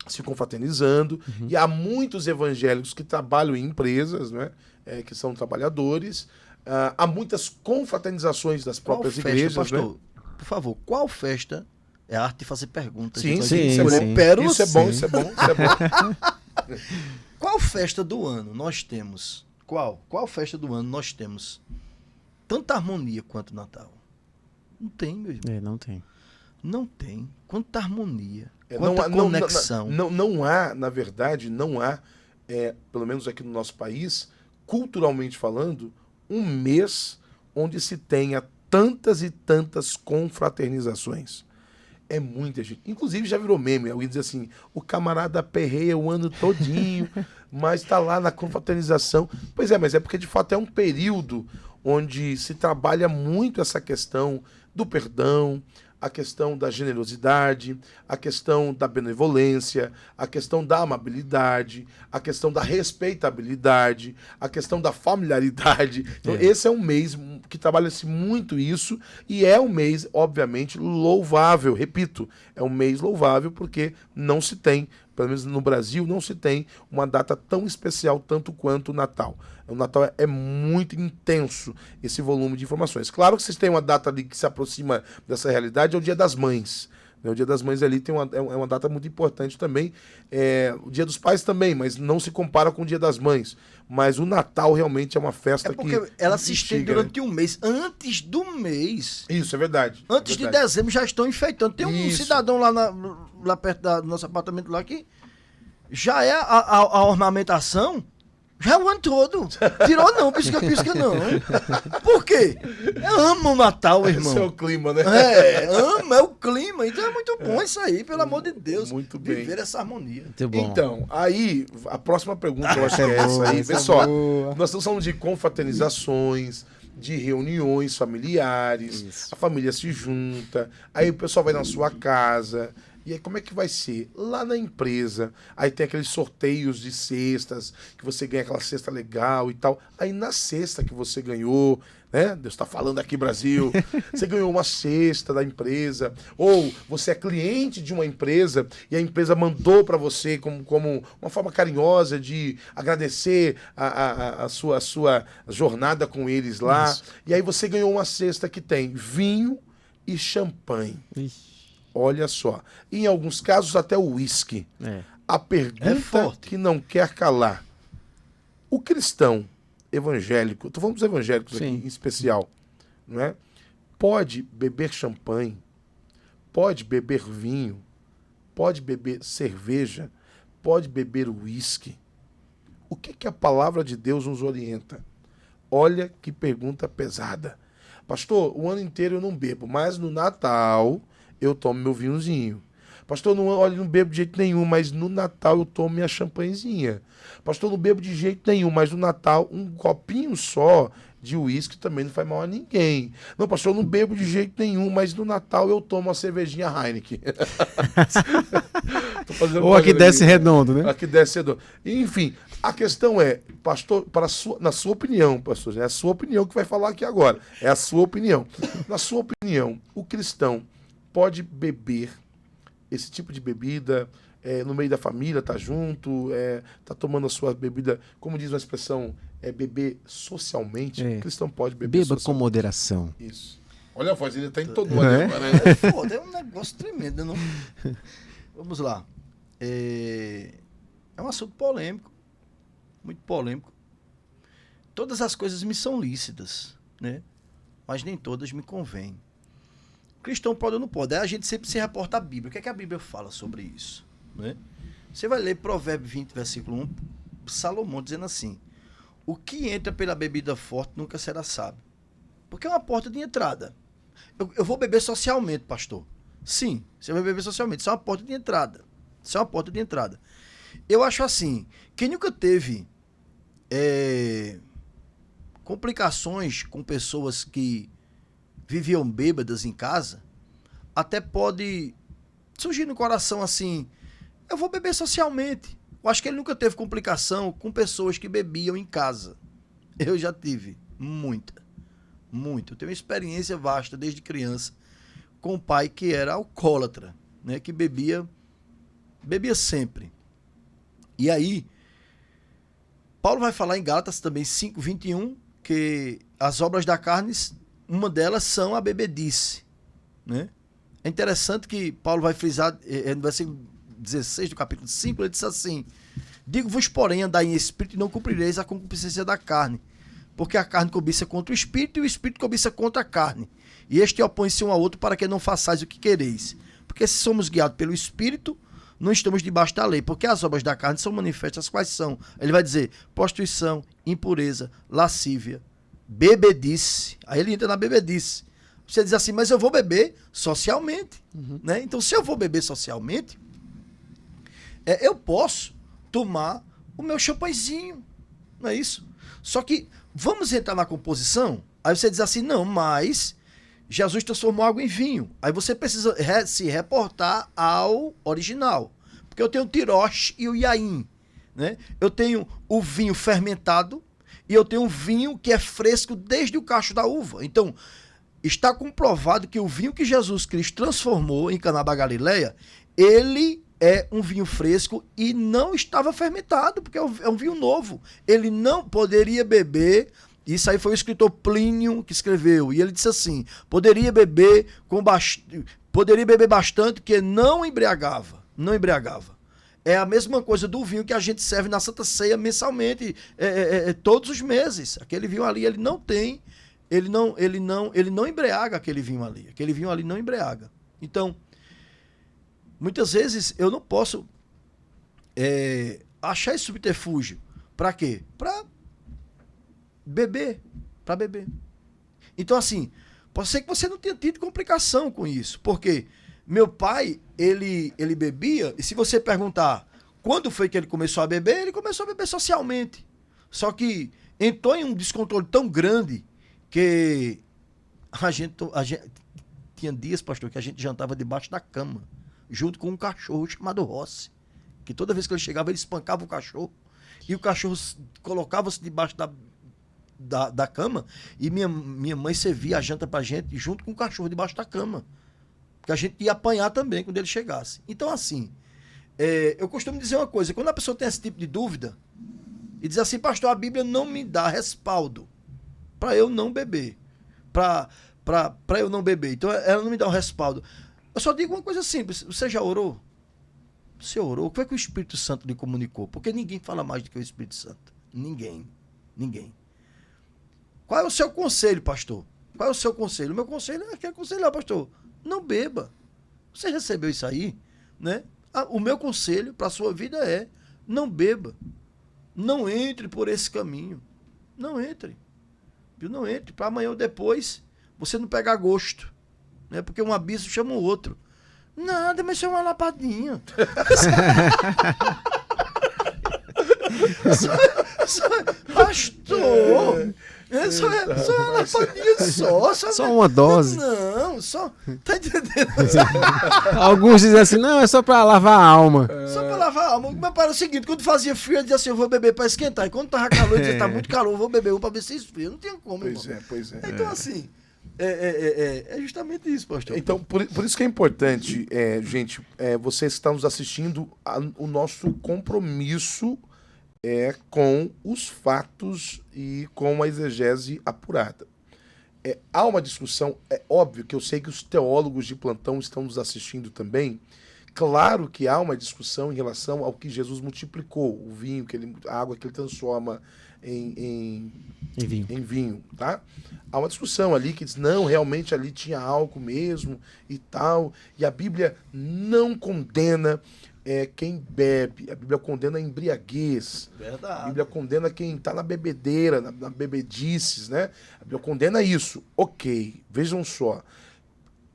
se confraternizando e há muitos evangélicos que trabalham em empresas, né, que são trabalhadores. Há muitas confraternizações das próprias igrejas. Pastor, né? Por favor, qual festa... É a arte de fazer perguntas. Sim, Gente. isso é bom. Isso é bom. Qual festa do ano nós temos? Qual festa do ano nós temos tanta harmonia quanto o Natal? Não tem, meu irmão. Não tem. Não tem. Quanta harmonia, quanta conexão. Não há, na verdade, pelo menos aqui no nosso país, culturalmente falando, um mês onde se tenha tantas e tantas confraternizações. É muita gente. Inclusive já virou meme. Alguém diz assim, o camarada perreia o ano todinho, mas está lá na confraternização. Pois é, mas é porque de fato é um período onde se trabalha muito essa questão do perdão, a questão da generosidade, a questão da benevolência, a questão da amabilidade, a questão da respeitabilidade, a questão da familiaridade. Então, esse é um mês que trabalha-se muito isso e é um mês, obviamente, louvável. Repito, é um mês louvável porque não se tem, pelo menos no Brasil, não se tem uma data tão especial tanto quanto o Natal. O Natal é muito intenso, esse volume de informações. Claro que vocês têm uma data ali que se aproxima dessa realidade, é o Dia das Mães. O Dia das Mães ali é uma data muito importante também. O Dia dos Pais também, mas não se compara com o Dia das Mães. Mas o Natal realmente é uma festa que... porque ela se estende durante um mês. Antes do mês. Isso, é verdade. Antes de dezembro já estão enfeitando. Tem um cidadão lá perto do nosso apartamento lá que já é a ornamentação... Já o ano todo. Tirou não, pisca-pisca não. Por quê? Eu amo o Natal, irmão. Esse é o clima, né? É o clima. Então é muito bom isso aí, pelo amor de Deus. Muito bem. Viver essa harmonia. Muito bom. Então, aí, a próxima pergunta eu acho que é essa aí. Vê só, nós estamos falando de confraternizações, de reuniões familiares, Isso. a família se junta, aí o pessoal vai na sua casa. E aí como é que vai ser? Lá na empresa, aí tem aqueles sorteios de cestas, que você ganha aquela cesta legal e tal. Aí na cesta que você ganhou, né? Deus está falando aqui, Brasil. Você ganhou uma cesta da empresa. Ou você é cliente de uma empresa e a empresa mandou para você como uma forma carinhosa de agradecer a sua jornada com eles lá. Isso. E aí você ganhou uma cesta que tem vinho e champanhe. Ixi. Olha só. Em alguns casos, até o uísque. A pergunta que não quer calar. O cristão evangélico, estou falando dos evangélicos aqui em especial, não é? Pode beber champanhe, pode beber vinho, pode beber cerveja, pode beber uísque. O que a palavra de Deus nos orienta? Olha que pergunta pesada. Pastor, o ano inteiro eu não bebo, mas no Natal eu tomo meu vinhozinho. Pastor, olha, não bebo de jeito nenhum, mas no Natal eu tomo minha champanhezinha. Pastor, não bebo de jeito nenhum, mas no Natal um copinho só de uísque também não faz mal a ninguém. Não, pastor, eu não bebo de jeito nenhum, mas no Natal eu tomo uma cervejinha Heineken. Ou aqui desce redondo, né? Aqui desce redondo. Enfim, a questão é, pastor, na sua opinião, pastor, é a sua opinião que vai falar aqui agora. É a sua opinião. Na sua opinião, o cristão pode beber esse tipo de bebida no meio da família, tá junto, tá tomando a sua bebida, como diz uma expressão, beber socialmente? O cristão pode beber Beba socialmente. com moderação. Isso. Olha a voz, ele tá em todo mundo agora, né? Foda, é um negócio tremendo, não? Vamos lá. É um assunto polêmico, muito polêmico. Todas as coisas me são lícitas, né? Mas nem todas me convêm. Cristão pode ou não pode. Aí a gente sempre se reporta à Bíblia. O que é que a Bíblia fala sobre isso? Né? Você vai ler Provérbios 20, versículo 1, Salomão dizendo assim: o que entra pela bebida forte nunca será sábio. Porque é uma porta de entrada. Eu vou beber socialmente, pastor. Sim, você vai beber socialmente. Isso é uma porta de entrada. Isso é uma porta de entrada. Eu acho assim, quem nunca teve complicações com pessoas que viviam bêbadas em casa, até pode surgir no coração assim, eu vou beber socialmente. Eu acho que ele nunca teve complicação com pessoas que bebiam em casa. Eu já tive, muita. Eu tenho uma experiência vasta desde criança com um pai que era alcoólatra, né, que bebia sempre. E aí, Paulo vai falar em Gálatas também 5:21, que as obras da carne, uma delas são a bebedice, né? É interessante que Paulo vai frisar, no versículo 16 do capítulo 5, ele diz assim: digo-vos, porém, andai em espírito e não cumprireis a concupiscência da carne, porque a carne cobiça contra o espírito e o espírito cobiça contra a carne. E este opõe-se um ao outro para que não façais o que quereis. Porque se somos guiados pelo espírito, não estamos debaixo da lei, porque as obras da carne são manifestas. Quais são? Ele vai dizer: prostituição, impureza, lascívia, bebedice. Aí ele entra na bebedice. Você diz assim, mas eu vou beber socialmente. Né? Então, se eu vou beber socialmente, eu posso tomar o meu champanhezinho. Não é isso? Só que vamos entrar na composição. Aí você diz assim, não, mas Jesus transformou água em vinho. Aí você precisa se reportar ao original. Porque eu tenho o tiroche e o iaim. Né? Eu tenho o vinho fermentado e eu tenho um vinho que é fresco desde o cacho da uva. Então, está comprovado que o vinho que Jesus Cristo transformou em Caná da Galileia, ele é um vinho fresco e não estava fermentado, porque é um vinho novo. Ele não poderia beber. Isso aí foi o escritor Plínio que escreveu. E ele disse assim: poderia beber bastante, que não embriagava. Não embriagava. É a mesma coisa do vinho que a gente serve na Santa Ceia mensalmente, todos os meses. Aquele vinho ali, ele não tem, ele não embriaga aquele vinho ali. Aquele vinho ali não embriaga. Então, muitas vezes eu não posso achar esse subterfúgio. Para quê? Para beber. Então, assim, pode ser que você não tenha tido complicação com isso. Porque meu pai, ele bebia, e se você perguntar quando foi que ele começou a beber, ele começou a beber socialmente. Só que entrou em um descontrole tão grande que a gente tinha dias, pastor, que a gente jantava debaixo da cama, junto com um cachorro chamado Rossi, que toda vez que ele chegava, ele espancava o cachorro, e o cachorro colocava-se debaixo da cama, e minha mãe servia a janta pra gente junto com o cachorro debaixo da cama, porque a gente ia apanhar também quando ele chegasse. Então, assim, eu costumo dizer uma coisa: quando a pessoa tem esse tipo de dúvida e diz assim, pastor, a Bíblia não me dá respaldo para eu não beber, para eu não beber, então ela não me dá um respaldo. Eu só digo uma coisa simples: você já orou? Você orou? O que é que o Espírito Santo lhe comunicou? Porque ninguém fala mais do que o Espírito Santo. Ninguém. Qual é o seu conselho, pastor? Qual é o seu conselho? O meu conselho é aquele conselho, pastor: não beba. Você recebeu isso aí, né? O meu conselho para a sua vida é: não beba. Não entre por esse caminho. Não entre. Não entre. Para amanhã ou depois você não pegar gosto, né? Porque um abismo chama o outro. Nada, mas chama uma lapadinha. Pastor, só uma lapadinha só. Só uma dose. Não, só. Tá entendendo? Alguns dizem assim, não, é só pra lavar a alma. Só pra lavar a alma. Mas para o seguinte, quando fazia frio, eu dizia assim, eu vou beber pra esquentar. E quando tava calor, eu dizia, tá muito calor, eu vou beber um pra ver se esfria. Não tinha como, irmão. Pois é. Então, assim, é justamente isso, pastor. Então, por isso que é importante, gente, vocês que estão nos assistindo, o nosso compromisso com os fatos e com a exegese apurada. Há uma discussão, é óbvio que eu sei que os teólogos de plantão estão nos assistindo também. Claro que há uma discussão em relação ao que Jesus multiplicou, o vinho, a água que ele transforma em vinho, tá? Há uma discussão ali que diz, não, realmente ali tinha álcool mesmo e tal, e a Bíblia não condena quem bebe, a Bíblia condena a embriaguez, Verdade. a Bíblia condena quem está na bebedeira, na bebedices, né? A Bíblia condena isso. Ok, vejam só,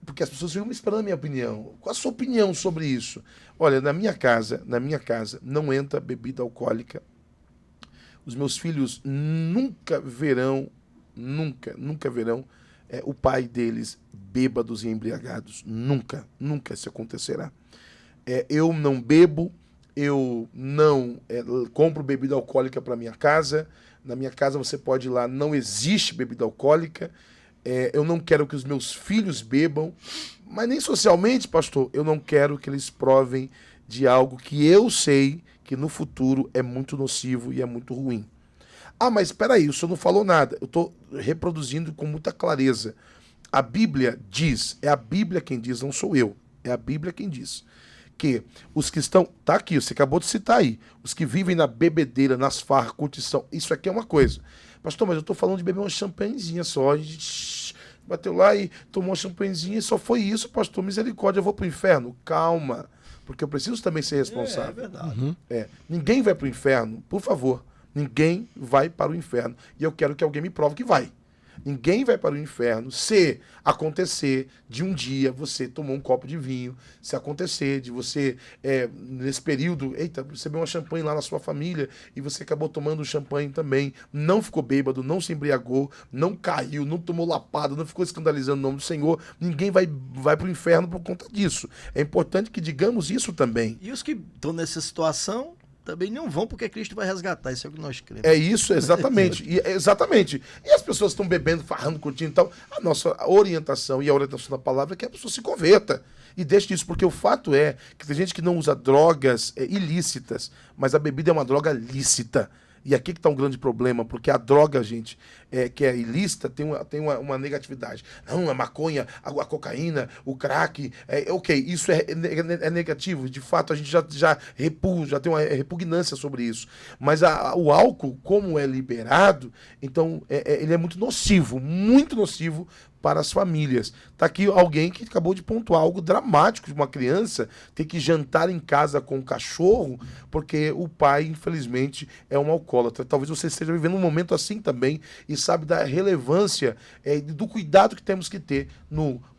porque as pessoas ficam me esperando a minha opinião. Qual a sua opinião sobre isso? Olha, na minha casa não entra bebida alcoólica. Os meus filhos nunca verão o pai deles bêbados e embriagados. Nunca isso acontecerá. Eu não bebo, eu não compro bebida alcoólica para minha casa. Na minha casa você pode ir lá, não existe bebida alcoólica. Eu não quero que os meus filhos bebam, mas nem socialmente, pastor, eu não quero que eles provem de algo que eu sei que no futuro é muito nocivo e é muito ruim. Ah, mas espera aí, o senhor não falou nada. Eu estou reproduzindo com muita clareza. A Bíblia diz, é a Bíblia quem diz, não sou eu. É a Bíblia quem diz que os que estão... Tá aqui, você acabou de citar aí. Os que vivem na bebedeira, nas farras, curtição. Isso aqui é uma coisa. Pastor, mas eu estou falando de beber uma champanhezinha só. A gente bateu lá e tomou uma champanhezinha e só foi isso, pastor. Misericórdia, eu vou pro inferno. Calma, porque eu preciso também ser responsável. É verdade. Ninguém vai pro inferno, por favor. Ninguém vai para o inferno. E eu quero que alguém me prove que vai. Ninguém vai para o inferno se acontecer de um dia você tomou um copo de vinho, se acontecer de você, nesse período, você bebeu uma champanhe lá na sua família e você acabou tomando champanhe também, não ficou bêbado, não se embriagou, não caiu, não tomou lapada, não ficou escandalizando o nome do Senhor. Ninguém vai para o inferno por conta disso. É importante que digamos isso também. E os que estão nessa situação também não vão, porque Cristo vai resgatar. Isso é o que nós cremos. É isso, exatamente. Exatamente. E as pessoas estão bebendo, farrando, curtindo e tal. A nossa orientação e a orientação da palavra é que a pessoa se converta. E deixe disso, porque o fato é que tem gente que não usa drogas ilícitas, mas a bebida é uma droga lícita. E aqui que está um grande problema, porque a droga, gente, que é ilícita, tem uma negatividade. Não, a maconha, a cocaína, o crack, ok, isso é negativo. De fato, a gente já tem uma repugnância sobre isso. Mas o álcool, como é liberado, então ele é muito nocivo para as famílias. Está aqui alguém que acabou de pontuar algo dramático de uma criança ter que jantar em casa com o cachorro porque o pai, infelizmente, é um alcoólatra. Talvez você esteja vivendo um momento assim também e sabe da relevância do cuidado que temos que ter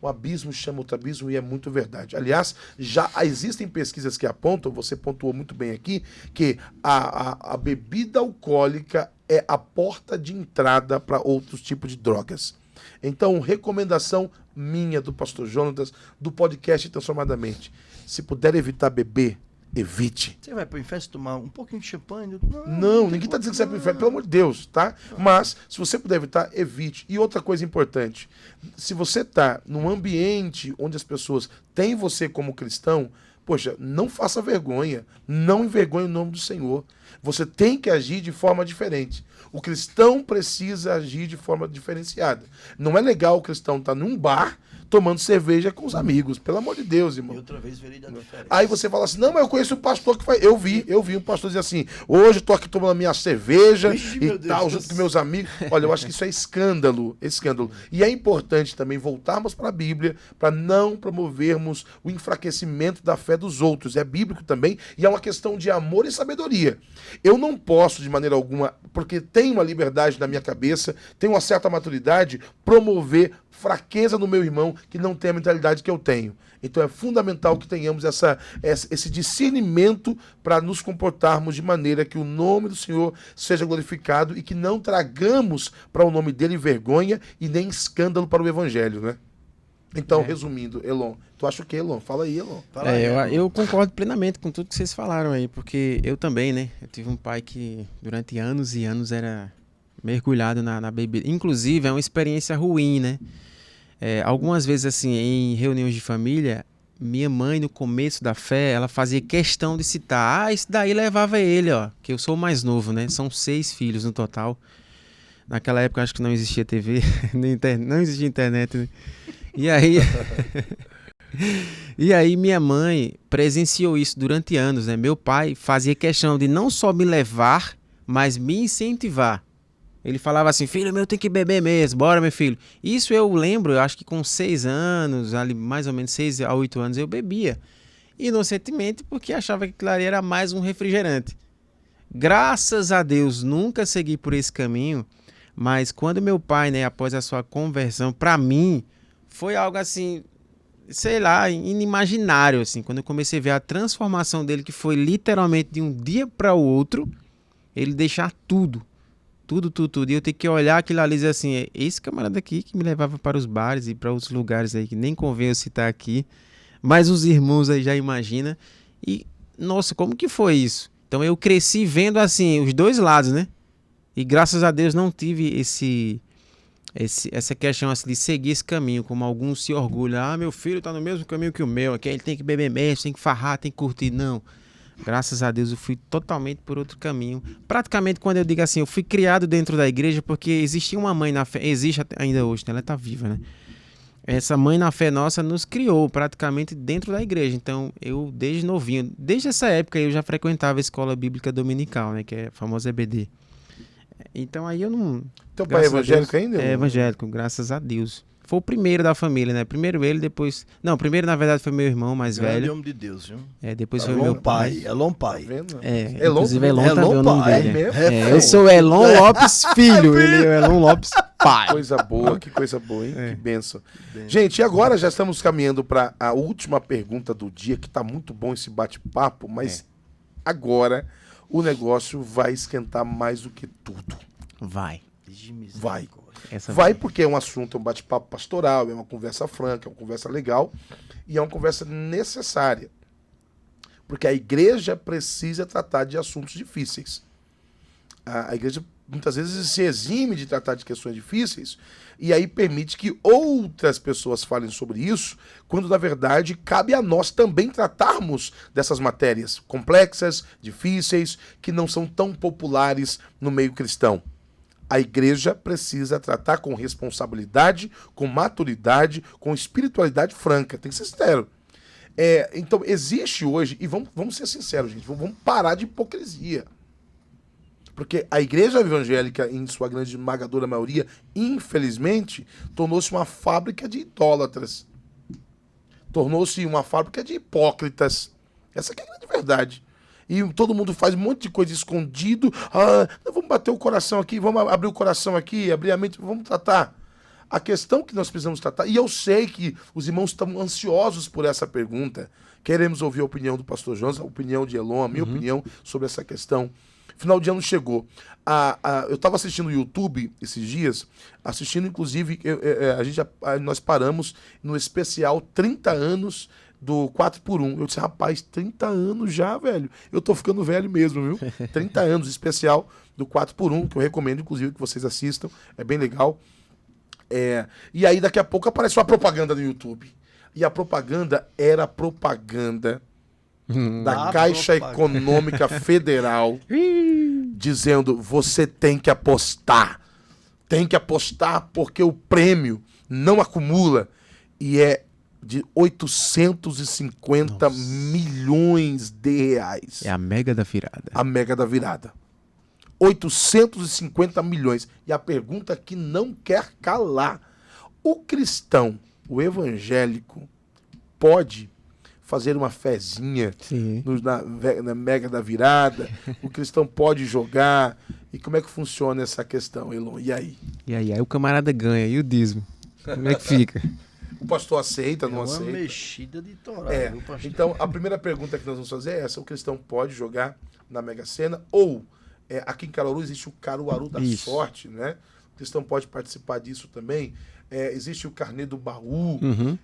o abismo chama outro abismo e é muito verdade. Aliás, já existem pesquisas que apontam, você pontuou muito bem aqui, que a bebida alcoólica é a porta de entrada para outros tipos de drogas. Então, recomendação minha, do pastor Jonatas, do podcast Transformadamente. Se puder evitar beber, evite. Você vai pro inferno tomar um pouquinho de champanhe? Não, ninguém está dizendo que você vai pro inferno, pelo amor de Deus, tá? Mas, se você puder evitar, evite. E outra coisa importante, se você está num ambiente onde as pessoas têm você como cristão, poxa, não faça vergonha, não envergonhe o nome do Senhor. Você tem que agir de forma diferente. O cristão precisa agir de forma diferenciada. Não é legal o cristão estar num bar tomando cerveja com os amigos. Pelo amor de Deus, irmão. E outra vez verei da diferença. Aí você fala assim, não, mas eu conheço um pastor que faz... Eu vi um pastor dizer assim, hoje eu tô aqui tomando a minha cerveja e tal, junto com meus amigos. Olha, eu acho que isso é escândalo. E é importante também voltarmos para a Bíblia para não promovermos o enfraquecimento da fé dos outros. É bíblico também e é uma questão de amor e sabedoria. Eu não posso, de maneira alguma, porque tenho uma liberdade na minha cabeça, tenho uma certa maturidade, promover fraqueza no meu irmão que não tem a mentalidade que eu tenho. Então é fundamental que tenhamos esse discernimento para nos comportarmos de maneira que o nome do Senhor seja glorificado e que não tragamos para o nome dele vergonha e nem escândalo para o evangelho, né? Então, resumindo, Elon, tu acha o quê, Elon? Fala aí, Elon. Fala aí, Eu concordo plenamente com tudo que vocês falaram aí, porque eu também, né? Eu tive um pai que durante anos e anos era mergulhado na bebida. Inclusive, é uma experiência ruim, né? Algumas vezes, assim, em reuniões de família, minha mãe, no começo da fé, ela fazia questão de citar. Ah, isso daí levava ele, ó. Que eu sou o mais novo, né? São 6 filhos no total. Naquela época, acho que não existia TV, não existia internet, né? E aí minha mãe presenciou isso durante anos, né? Meu pai fazia questão de não só me levar, mas me incentivar. Ele falava assim, filho meu, tem que beber mesmo, bora meu filho. Isso eu lembro, eu acho que com 6 anos, ali, mais ou menos 6 a 8 anos eu bebia. Inocentemente, porque achava que aquilo ali era mais um refrigerante. Graças a Deus, nunca segui por esse caminho, mas quando meu pai, né, após a sua conversão, para mim, foi algo assim, sei lá, inimaginário, assim, quando eu comecei a ver a transformação dele, que foi literalmente de um dia para o outro, ele deixar tudo. E eu tenho que olhar aquilo ali e dizer assim, é esse camarada aqui que me levava para os bares e para outros lugares aí, que nem convém eu citar aqui, mas os irmãos aí já imaginam. E, nossa, como que foi isso? Então eu cresci vendo assim, os dois lados, né? E graças a Deus não tive essa questão assim, de seguir esse caminho, como alguns se orgulham. Ah, meu filho tá no mesmo caminho que o meu, aqui ele tem que beber mesmo, tem que farrar, tem que curtir. Não. Graças a Deus eu fui totalmente por outro caminho. Praticamente quando eu digo assim, eu fui criado dentro da igreja porque existia uma mãe na fé, existe ainda hoje, né? Ela tá viva, né? Essa mãe na fé nossa nos criou praticamente dentro da igreja. Então eu desde novinho, desde essa época eu já frequentava a escola bíblica dominical, né? Que é a famosa EBD. Então aí eu não... Teu pai é evangélico ainda? É evangélico, graças a Deus. Foi o primeiro da família, né? Primeiro ele, depois... Não, primeiro na verdade foi meu irmão mais Grande velho. homem de Deus, viu? Depois foi Elon meu pai. Elon pai. Tá vendo? Elon, inclusive Elon tá vendo o nome pai. dele. mesmo? Eu sou Elon Lopes filho, ele é Elon Lopes pai. Coisa boa, que coisa boa, hein? Que bênção. Gente, e agora já estamos caminhando para a última pergunta do dia, que tá muito bom esse bate-papo, mas agora o negócio vai esquentar mais do que tudo. Vai. Vai porque é um assunto, é um bate-papo pastoral, é uma conversa franca, é uma conversa legal e é uma conversa necessária. Porque a igreja precisa tratar de assuntos difíceis. A igreja muitas vezes se exime de tratar de questões difíceis e aí permite que outras pessoas falem sobre isso, quando na verdade cabe a nós também tratarmos dessas matérias complexas, difíceis, que não são tão populares no meio cristão. A igreja precisa tratar com responsabilidade, com maturidade, com espiritualidade franca. Tem que ser sincero. Então, existe hoje, e vamos ser sinceros, gente, vamos parar de hipocrisia. Porque a igreja evangélica, em sua grande esmagadora maioria, infelizmente, tornou-se uma fábrica de idólatras. Tornou-se uma fábrica de hipócritas. Essa que é a grande verdade. E todo mundo faz um monte de coisa escondido. Vamos bater o coração aqui, vamos abrir o coração aqui, abrir a mente, vamos tratar. A questão que nós precisamos tratar, e eu sei que os irmãos estão ansiosos por essa pergunta, queremos ouvir a opinião do pastor Jonas, a opinião de Elon, a minha opinião sobre essa questão. Final de ano chegou. Eu estava assistindo o YouTube esses dias, assistindo inclusive, nós paramos no especial 30 anos do 4x1. Eu disse, rapaz, 30 anos já, velho. Eu tô ficando velho mesmo, viu? 30 anos, especial do 4x1, que eu recomendo, inclusive, que vocês assistam. É bem legal. E aí, daqui a pouco, apareceu a propaganda no YouTube. E a propaganda era propaganda da Caixa Econômica Federal, dizendo, você tem que apostar. Tem que apostar porque o prêmio não acumula. E é de 850 milhões de reais. É a mega da virada. A mega da virada. 850 milhões. E a pergunta que não quer calar. O cristão, o evangélico, pode fazer uma fezinha Sim. na Mega da Virada? O cristão pode jogar? E como é que funciona essa questão, Elon? E aí? E aí o camarada ganha. E o dízimo? Como é que fica? O pastor aceita, não uma aceita? mexida de torar, É. viu, pastor? Então, a primeira pergunta que nós vamos fazer é essa. O cristão pode jogar na Mega Sena? Ou, aqui em Caruaru existe o Caruaru da Isso. Sorte, né? O cristão pode participar disso também. Existe o Carnê do Baú. Uhum.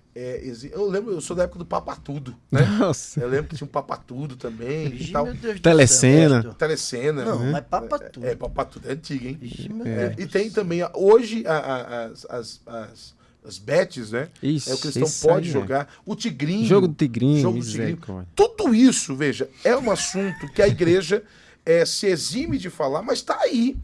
Eu lembro, eu sou da época do Papatudo, né? Nossa. Eu lembro que tinha um Papatudo também e Vixe, tal. meu Deus do Telecena. céu, pastor. Telecena. Não, né? mas papa tudo. Papatudo é antigo, hein? Vixe, meu É. Deus E do tem céu. também, hoje, as bets, né? Isso, O cristão isso pode aí, jogar. O Tigrinho. Jogo do Tigrinho, Jogo do Tigrinho. misericórdia. Tudo isso, veja, é um assunto que a igreja se exime de falar, mas está aí.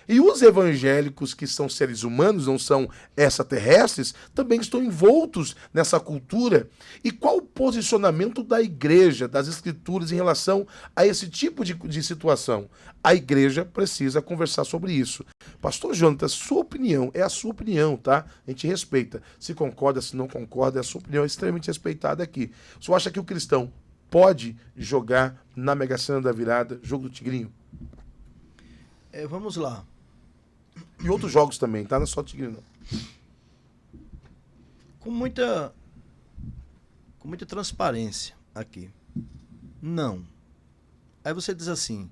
E os evangélicos, que são seres humanos, não são extraterrestres, também estão envoltos nessa cultura. E qual o posicionamento da igreja, das escrituras, em relação a esse tipo de situação? A igreja precisa conversar sobre isso. Pastor Jonatas, sua opinião é a sua opinião, tá? A gente respeita. Se concorda, se não concorda, a sua opinião é extremamente respeitada aqui. O senhor acha que o cristão pode jogar na Mega Sena da Virada, jogo do Tigrinho? Vamos lá. E outros jogos também, tá? Não é só Tigrinho, não. Com muita transparência aqui. Não. Aí você diz assim,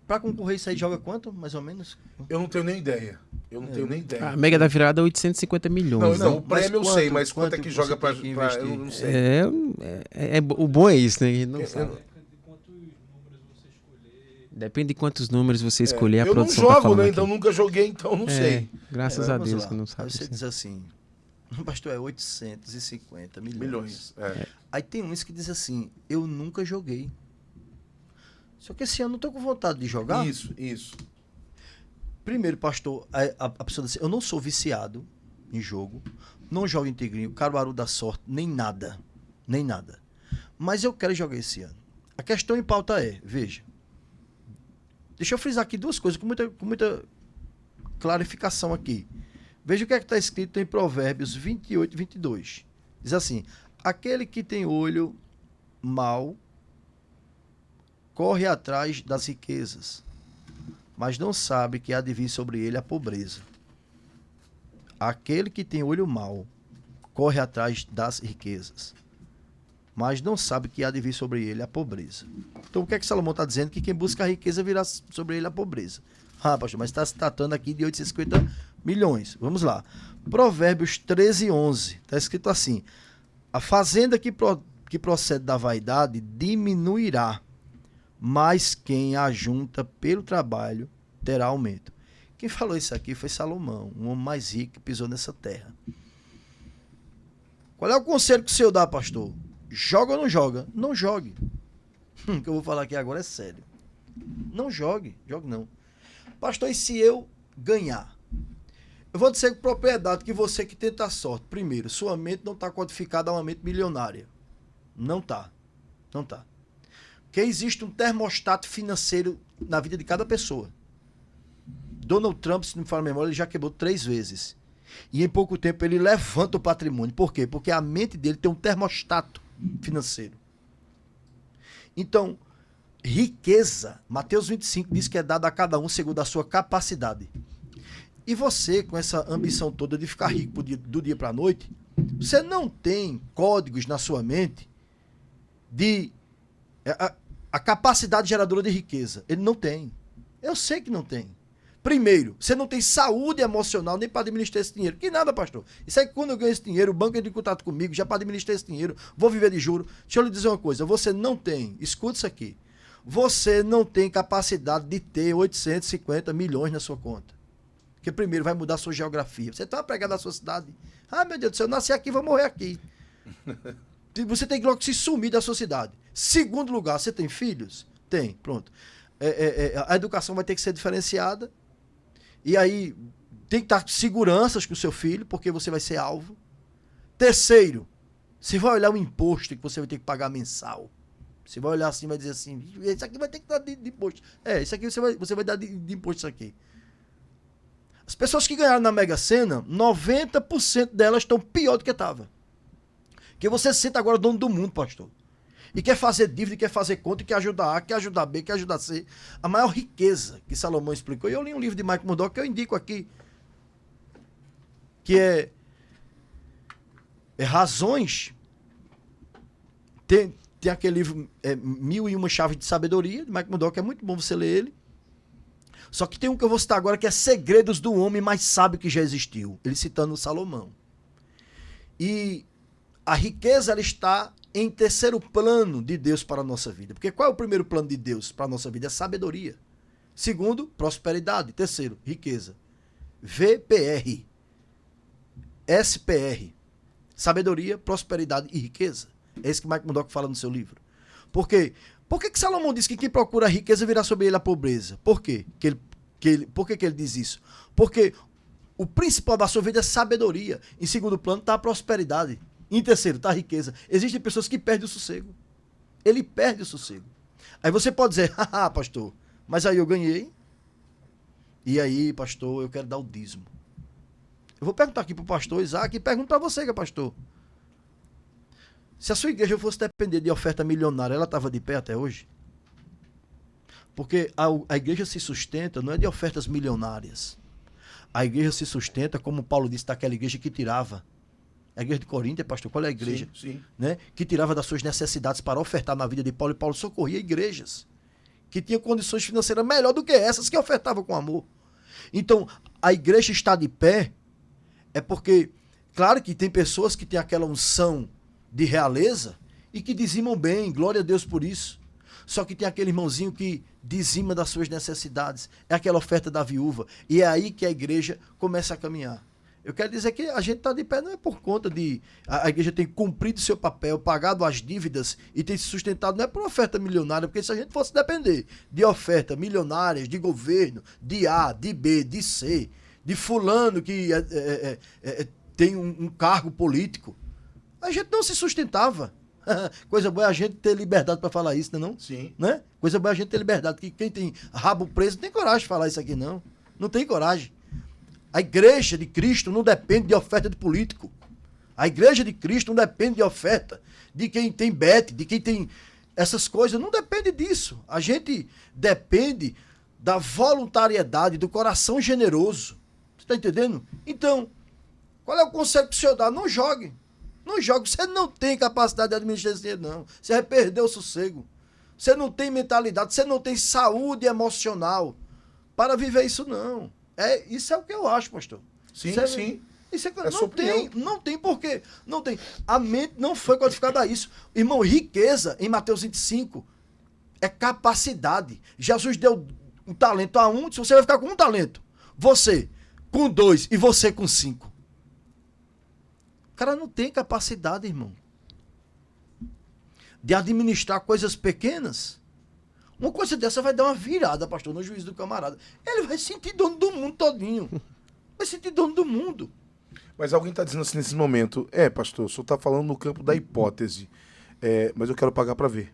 pra concorrer isso aí joga quanto, mais ou menos? Eu não tenho nem ideia. A Mega da Virada é 850 milhões. Não, né? o prêmio eu Mas sei, mas quanto é quanto que você joga pra... tem que investir? Eu não sei. O bom é isso, né? A gente não sabe. Depende de quantos números você escolher, a Eu não produção tá jogo, falando né? aqui. Então nunca joguei, então não sei. Graças a Vamos Deus lá. que não Aí sabe. você Sim. diz assim, pastor, é 850 milhões. Milhões. Aí tem uns que diz assim, eu nunca joguei. Só que esse ano eu tô com vontade de jogar. Isso. Primeiro, pastor, a pessoa diz assim, eu não sou viciado em jogo, não jogo em Tigrinho, Caruaru da Sorte, nem nada. Mas eu quero jogar esse ano. A questão em pauta é, veja, deixa eu frisar aqui duas coisas com muita clarificação aqui. Veja o que é que está escrito em Provérbios 28, 22. Diz assim, aquele que tem olho mau corre atrás das riquezas, mas não sabe que há de vir sobre ele a pobreza. Aquele que tem olho mau corre atrás das riquezas, mas não sabe que há de vir sobre ele a pobreza. Então o que é que Salomão está dizendo? Que quem busca a riqueza virá sobre ele a pobreza. Ah, pastor, mas está se tratando aqui de 850 milhões. Vamos lá. Provérbios 13, 11. Está escrito assim, a fazenda que procede da vaidade diminuirá, mas quem a junta pelo trabalho terá aumento. Quem falou isso aqui foi Salomão, um homem mais rico que pisou nessa terra. Qual é o conselho que o senhor dá, pastor? Joga ou não joga? Não jogue. O que eu vou falar aqui agora é sério. Não jogue não. Pastor, e se eu ganhar? Eu vou dizer com propriedade que você que tenta a sorte. Primeiro, sua mente não está codificada a uma mente milionária. Não está. Porque existe um termostato financeiro na vida de cada pessoa. Donald Trump, se não me falo a memória, ele já quebrou 3 vezes. E em pouco tempo ele levanta o patrimônio. Por quê? Porque a mente dele tem um termostato financeiro. Então, riqueza, Mateus 25 diz que é dada a cada um segundo a sua capacidade. E você, com essa ambição toda de ficar rico do dia para a noite, você não tem códigos na sua mente de a capacidade geradora de riqueza. Ele não tem. Eu sei que não tem. Primeiro, você não tem saúde emocional nem para administrar esse dinheiro. Que nada, pastor. Isso aí, quando eu ganho esse dinheiro, o banco entra em contato comigo, já para administrar esse dinheiro, vou viver de juro. Deixa eu lhe dizer uma coisa, você não tem, escuta isso aqui, você não tem capacidade de ter 850 milhões na sua conta. Porque primeiro vai mudar a sua geografia. Você está pregado na sua cidade. Ah, meu Deus do céu, eu nasci aqui, vou morrer aqui. Você tem que logo se sumir da sua cidade. Segundo lugar, você tem filhos? Tem, pronto. A educação vai ter que ser diferenciada. E aí, tem que estar seguranças com o seu filho, porque você vai ser alvo. Terceiro, você vai olhar o imposto que você vai ter que pagar mensal. Você vai olhar assim e vai dizer assim, isso aqui vai ter que dar de imposto. Isso aqui você vai dar de imposto isso aqui. As pessoas que ganharam na Mega Sena, 90% delas estão pior do que estava. Que você se sente agora dono do mundo, pastor. E quer fazer dívida, quer fazer conta, quer ajudar A, quer ajudar B, quer ajudar C. A maior riqueza que Salomão explicou. E eu li um livro de Mike Murdock que eu indico aqui. Que é Razões. Tem aquele livro, 1001 Chaves de Sabedoria, de Mike Murdock, é muito bom você ler ele. Só que tem um que eu vou citar agora, que é Segredos do Homem Mais Sábio que Já Existiu. Ele citando Salomão. E a riqueza, ela está em terceiro plano de Deus para a nossa vida. Porque qual é o primeiro plano de Deus para a nossa vida? É sabedoria. Segundo, prosperidade. Terceiro, riqueza. VPR. SPR. Sabedoria, prosperidade e riqueza. É isso que Mike Murdock fala no seu livro. Por quê? Por que Salomão diz que quem procura a riqueza virá sobre ele a pobreza? Por quê? Por que ele diz isso? Porque o principal da sua vida é sabedoria. Em segundo plano está a prosperidade. Em terceiro está a riqueza. Existem pessoas que perdem o sossego. Ele perde o sossego. Aí você pode dizer, haha, pastor, mas aí eu ganhei. E aí, pastor, eu quero dar o dízimo. Eu vou perguntar aqui para o pastor Isaac e pergunto para você que é pastor. Se a sua igreja fosse depender de oferta milionária, ela estava de pé até hoje? Porque a igreja se sustenta não é de ofertas milionárias. A igreja se sustenta, como Paulo disse, daquela igreja que tirava. A igreja de Corinto, pastor, qual é a igreja? Sim. Né? Que tirava das suas necessidades para ofertar na vida de Paulo. E Paulo socorria igrejas que tinham condições financeiras melhor do que essas que ofertavam com amor. Então, a igreja está de pé é porque, claro que tem pessoas que têm aquela unção de realeza e que dizimam bem, glória a Deus por isso. Só que tem aquele irmãozinho que dizima das suas necessidades. É aquela oferta da viúva. E é aí que a igreja começa a caminhar. Eu quero dizer que a gente está de pé não é por conta de... A igreja tem cumprido seu papel, pagado as dívidas e tem se sustentado, não é por oferta milionária, porque se a gente fosse depender de oferta milionárias, de governo, de A, de B, de C, de fulano que tem um cargo político, a gente não se sustentava. Coisa boa é a gente ter liberdade para falar isso, não é? Sim. Né? Coisa boa é a gente ter liberdade, porque quem tem rabo preso não tem coragem de falar isso aqui, não. Não tem coragem. A igreja de Cristo não depende de oferta de político. A igreja de Cristo não depende de oferta de quem tem bete, de quem tem essas coisas. Não depende disso. A gente depende da voluntariedade, do coração generoso. Você está entendendo? Então, qual é o conselho que o senhor dá? Não jogue. Não jogue. Você não tem capacidade de administrar esse dinheiro, não. Você vai perder o sossego. Você não tem mentalidade, você não tem saúde emocional para viver isso, não. Isso é o que eu acho, pastor. Sim, isso sim. Isso não tem porquê. Não tem. A mente não foi codificada a isso. Irmão, riqueza, em Mateus 25, é capacidade. Jesus deu um talento a um, se você vai ficar com um talento. Você com 2 e você com 5. O cara não tem capacidade, irmão, de administrar coisas pequenas. Uma coisa dessa vai dar uma virada, pastor, no juízo do camarada. Ele vai sentir dono do mundo todinho. Vai sentir dono do mundo. Mas alguém está dizendo assim nesse momento, pastor, o senhor está falando no campo da hipótese, mas eu quero pagar para ver.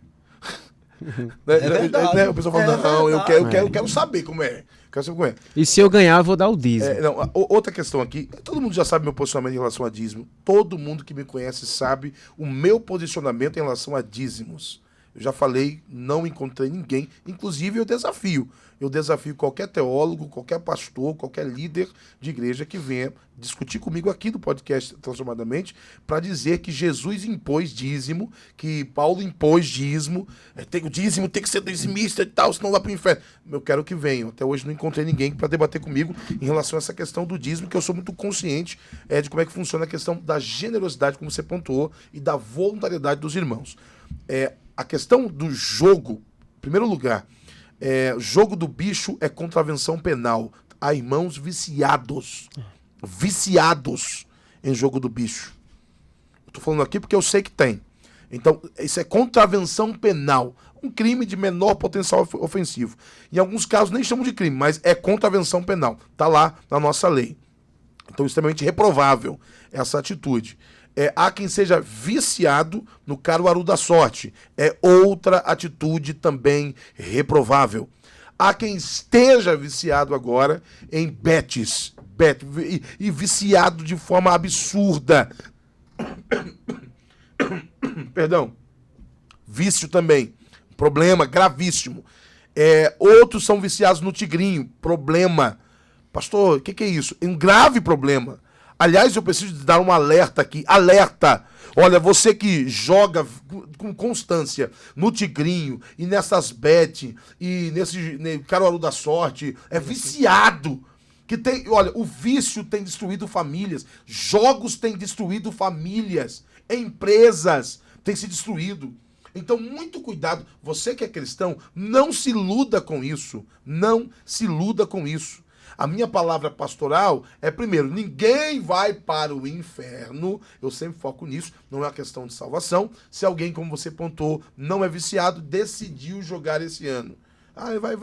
Verdade. O pessoal fala, não, eu quero saber como é. Quero saber como é. E se eu ganhar, eu vou dar o dízimo. Outra questão aqui, todo mundo já sabe meu posicionamento em relação a dízimo. Todo mundo que me conhece sabe o meu posicionamento em relação a dízimos. Eu já falei, não encontrei ninguém, inclusive eu desafio. Eu desafio qualquer teólogo, qualquer pastor, qualquer líder de igreja que venha discutir comigo aqui do podcast Transformadamente para dizer que Jesus impôs dízimo, que Paulo impôs dízimo, o dízimo tem que ser dizimista e tal, senão vai para o inferno. Eu quero que venham. Até hoje não encontrei ninguém para debater comigo em relação a essa questão do dízimo, que eu sou muito consciente de como é que funciona a questão da generosidade, como você pontuou, e da voluntariedade dos irmãos. A questão do jogo, em primeiro lugar, jogo do bicho é contravenção penal. Há irmãos viciados em jogo do bicho. Estou falando aqui porque eu sei que tem. Então, isso é contravenção penal. Um crime de menor potencial ofensivo. Em alguns casos nem chamam de crime, mas é contravenção penal. Está lá na nossa lei. Então, extremamente reprovável essa atitude. Há quem seja viciado no Caruaru da sorte. É outra atitude também reprovável. Há quem esteja viciado agora em bets. E viciado de forma absurda. Perdão. Vício também. Problema gravíssimo. Outros são viciados no tigrinho. Problema. Pastor, o que é isso? Um grave problema. Aliás, eu preciso dar um alerta aqui. Alerta! Olha, você que joga com constância no tigrinho e nessas bet e nesse Caruaru da Sorte, é viciado. Olha, o vício tem destruído famílias. Jogos têm destruído famílias. Empresas têm se destruído. Então, muito cuidado. Você que é cristão, não se iluda com isso. Não se iluda com isso. A minha palavra pastoral é, primeiro, ninguém vai para o inferno. Eu sempre foco nisso. Não é uma questão de salvação. Se alguém, como você pontuou, não é viciado, decidiu jogar esse ano.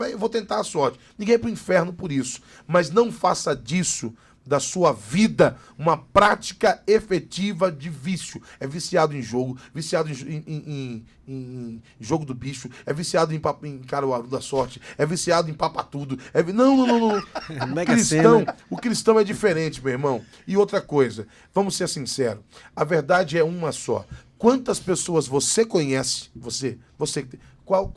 Eu vou tentar a sorte. Ninguém é para o inferno por isso. Mas não faça disso, da sua vida, uma prática efetiva de vício. É viciado em jogo, viciado em jogo do bicho, é viciado em Caruaru da Sorte, é viciado em papatudo. Não. O cristão é diferente, meu irmão. E outra coisa, vamos ser sinceros, a verdade é uma só. Quantas pessoas você conhece, qual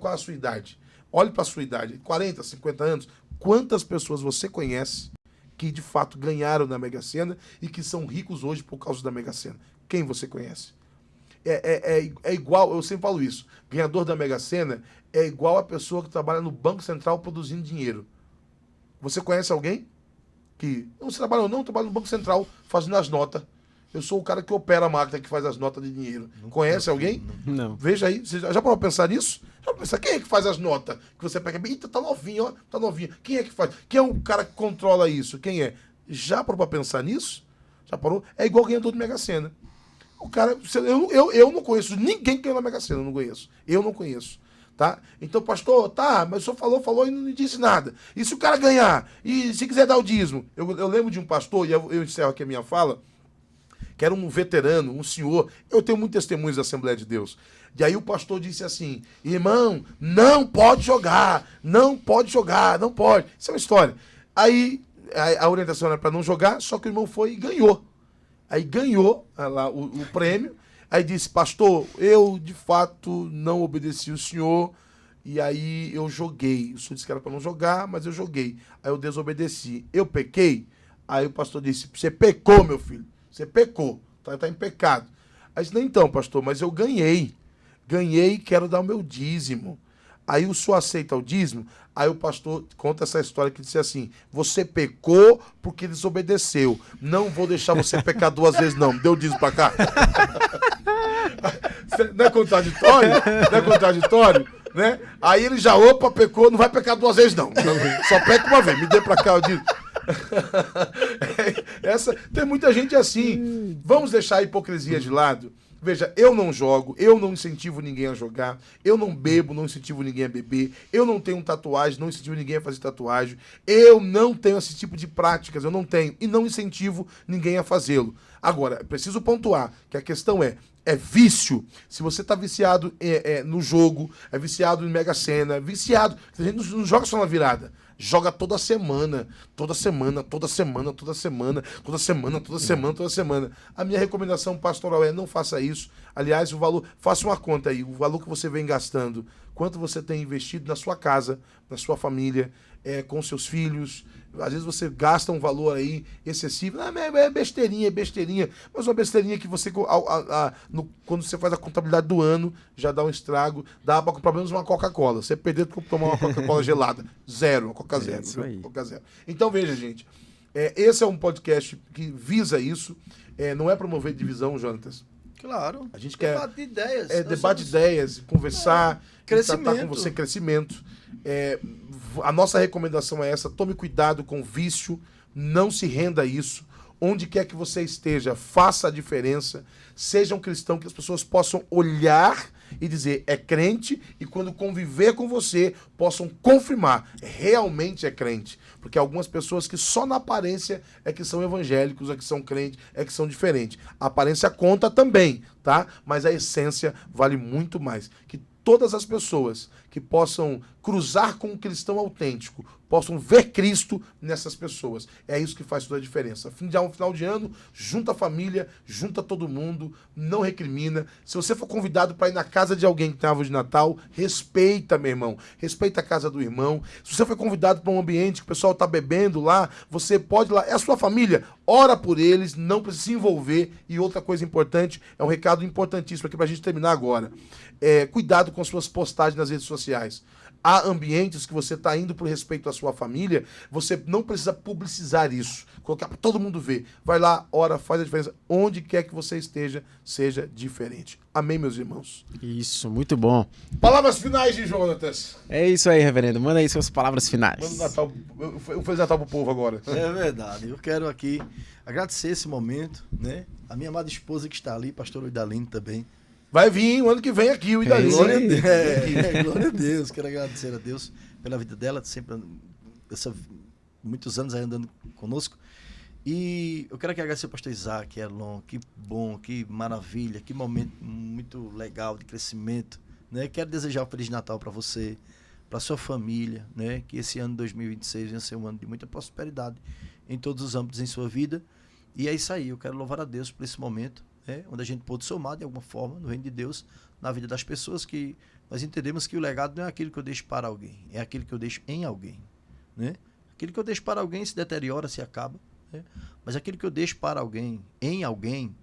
é a sua idade? Olhe para a sua idade, 40, 50 anos, quantas pessoas você conhece que de fato ganharam na Mega Sena e que são ricos hoje por causa da Mega Sena? Quem você conhece? É igual, eu sempre falo isso, ganhador da Mega Sena é igual a pessoa que trabalha no Banco Central produzindo dinheiro. Você conhece alguém que... Não, você trabalha ou não, trabalha no Banco Central fazendo as notas. Eu sou o cara que opera a máquina que faz as notas de dinheiro. Conhece alguém? Não. Veja aí, você já parou pra pensar nisso? Já pensar, quem é que faz as notas? Que você pega, eita, tá novinho, ó, tá novinho. Quem é que faz? Quem é o cara que controla isso? Quem é? Já parou pra pensar nisso? Já parou? É igual ganhador de Mega Sena. O cara, eu não conheço ninguém que ganhou na Mega Sena, eu não conheço. Eu não conheço. Tá? Então, pastor, tá, mas o senhor falou e não disse nada. E se o cara ganhar? E se quiser dar o dízimo? Eu lembro de um pastor, e eu encerro aqui a minha fala, que era um veterano, um senhor. Eu tenho muitos testemunhos da Assembleia de Deus. E aí o pastor disse assim, irmão, não pode jogar, não pode jogar, não pode. Isso é uma história. Aí a orientação era para não jogar, só que o irmão foi e ganhou. Aí ganhou lá o prêmio. Aí disse, pastor, eu de fato não obedeci o senhor, e aí eu joguei. O senhor disse que era para não jogar, mas eu joguei. Aí eu desobedeci. Eu pequei? Aí o pastor disse, você pecou, meu filho. Você pecou, tá em pecado. Aí disse, não, então, pastor, mas eu ganhei. Ganhei e quero dar o meu dízimo. Aí o senhor aceita o dízimo? Aí o pastor conta essa história que disse assim, você pecou porque desobedeceu. Não vou deixar você pecar 2 vezes, não. Me deu o dízimo pra cá. Não é contraditório? Não é contraditório? Né? Aí ele já, pecou, não vai pecar 2 vezes, não. Só peca uma vez, me dê pra cá o dízimo. Tem muita gente assim. Vamos deixar a hipocrisia de lado. Veja, eu não jogo, eu não incentivo ninguém a jogar, eu não bebo, não incentivo ninguém a beber, eu não tenho tatuagem, não incentivo ninguém a fazer tatuagem, eu não tenho esse tipo de práticas, eu não tenho, e não incentivo ninguém a fazê-lo. Agora, preciso pontuar que a questão é vício. Se você está viciado no jogo, é viciado em Mega Sena, viciado, a gente não joga só na virada. Joga toda semana. A minha recomendação pastoral é não faça isso. Aliás, faça uma conta aí, o valor que você vem gastando, quanto você tem investido na sua casa, na sua família, com seus filhos. Às vezes você gasta um valor aí excessivo. É besteirinha. Mas uma besteirinha que você, quando você faz a contabilidade do ano, já dá um estrago. Dá para comprar menos uma Coca-Cola. Você perder para tomar uma Coca-Cola gelada. Zero, uma Coca zero. Coca zero. Então veja, gente. Esse é um podcast que visa isso. Não é promover divisão, Jonatas. Claro. A gente quer debate de ideias. Debate de ideias, conversar, tratar com você crescimento. A nossa recomendação é essa: tome cuidado com o vício, não se renda a isso. Onde quer que você esteja, faça a diferença. Seja um cristão que as pessoas possam olhar e dizer é crente, e quando conviver com você, possam confirmar realmente é crente. Porque algumas pessoas que só na aparência é que são evangélicos, é que são crentes, é que são diferentes. A aparência conta também, tá? Mas a essência vale muito mais. Que todas as pessoas que possam cruzar com um cristão autêntico, possam ver Cristo nessas pessoas. É isso que faz toda a diferença. Final de ano, junta a família, junta todo mundo, não recrimina. Se você for convidado para ir na casa de alguém que tem árvore de Natal, respeita, meu irmão. Respeita a casa do irmão. Se você foi convidado para um ambiente que o pessoal está bebendo lá, você pode ir lá. É a sua família. Ora por eles, não precisa se envolver. E outra coisa importante, é um recado importantíssimo aqui para a gente terminar agora. Cuidado com suas postagens nas redes sociais. Há ambientes que você está indo por respeito à sua família, você não precisa publicizar isso, colocar para todo mundo ver. Vai lá, ora, faz a diferença. Onde quer que você esteja, seja diferente. Amém, meus irmãos? Isso, muito bom. Palavras finais de Jonatas. É isso aí, reverendo. Manda aí suas palavras finais. Manda Natal, um Feliz Natal pro povo agora. É verdade. Eu quero aqui agradecer esse momento, né? A minha amada esposa que está ali, pastor Idalino também. Vai vir o ano que vem aqui, o Idalino. Glória a Deus. Glória a Deus. Quero agradecer a Deus pela vida dela, sempre muitos anos aí andando conosco. E eu quero aqui agradecer ao pastor Isaac, Elon, que bom, que maravilha, que momento muito legal de crescimento, né? Quero desejar um Feliz Natal para você, para sua família, né? Que esse ano 2026 venha ser um ano de muita prosperidade em todos os âmbitos em sua vida. E é isso aí, eu quero louvar a Deus por esse momento, onde a gente pôde somar de alguma forma no reino de Deus, na vida das pessoas, que nós entendemos que o legado não é aquilo que eu deixo para alguém, é aquilo que eu deixo em alguém, né? Aquilo que eu deixo para alguém se deteriora, se acaba, né? Mas aquilo que eu deixo para alguém, em alguém,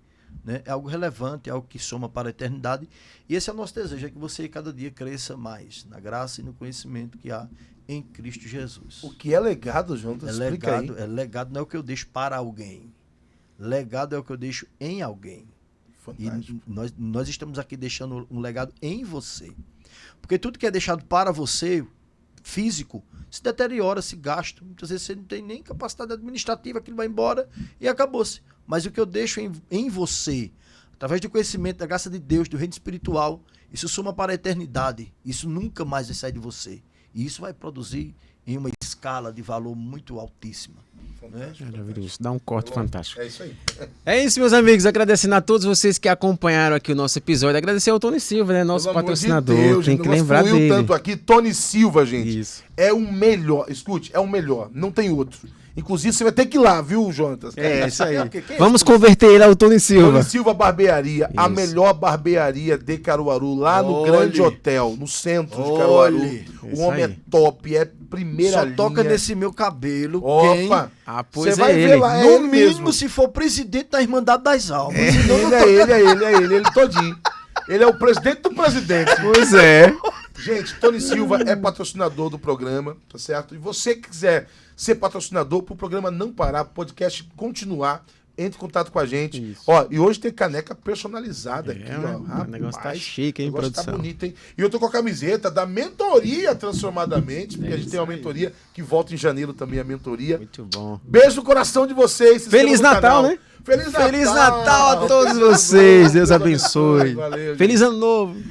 né? É algo relevante, é algo que soma para a eternidade, e esse é o nosso desejo, é que você cada dia cresça mais na graça e no conhecimento que há em Cristo Jesus. O que é legado, João? Legado não é o que eu deixo para alguém. Legado é o que eu deixo em alguém. Fantástico. E nós estamos aqui deixando um legado em você. Porque tudo que é deixado para você, físico, se deteriora, se gasta. Muitas vezes você não tem nem capacidade administrativa, aquilo vai embora e acabou-se. Mas o que eu deixo em você, através do conhecimento, da graça de Deus, do reino espiritual, isso soma para a eternidade. Isso nunca mais vai sair de você. E isso vai produzir em uma escala de valor muito altíssima. Maravilhoso. Dá um corte fantástico. É isso aí. É isso, meus amigos. Agradecendo a todos vocês que acompanharam aqui o nosso episódio. Agradecer ao Tony Silva, né? Nosso patrocinador. Deus, tem gente, que lembrar dele. Tanto aqui, Tony Silva, gente. Isso. É o melhor. Escute, é o melhor. Não tem outro. Inclusive, você vai ter que ir lá, viu, Jonatas? É isso aí. Vamos converter ele ao Tony Silva. Tony Silva Barbearia, a Isso. melhor barbearia de Caruaru, lá no Grande Hotel, no centro de Caruaru. O Isso homem aí. é top, é primeira Só linha. toca nesse meu cabelo. Opa! Ah, pois Você vai é ver ele. lá, é No ele mínimo, mesmo. se for presidente da Irmandade das Almas. Senão não toca. Ele todinho. Ele é o presidente do presidente. Pois é. Gente, Tony Silva é patrocinador do programa, tá certo? E você que quiser ser patrocinador pro programa não parar, pro podcast continuar, entre em contato com a gente. Isso. Ó, e hoje tem caneca personalizada aqui, mano, ó. o negócio tá Rapaz, chique, hein, o negócio produção? tá bonito, hein? E eu tô com a camiseta da mentoria Transformadamente, porque a gente tem uma mentoria que volta em janeiro também, a mentoria. Muito bom. Beijo no coração de vocês. se Feliz inscrevam no Natal, canal. né? Feliz Natal! Feliz Natal a todos vocês. Deus abençoe. Valeu, gente. Feliz Ano Novo.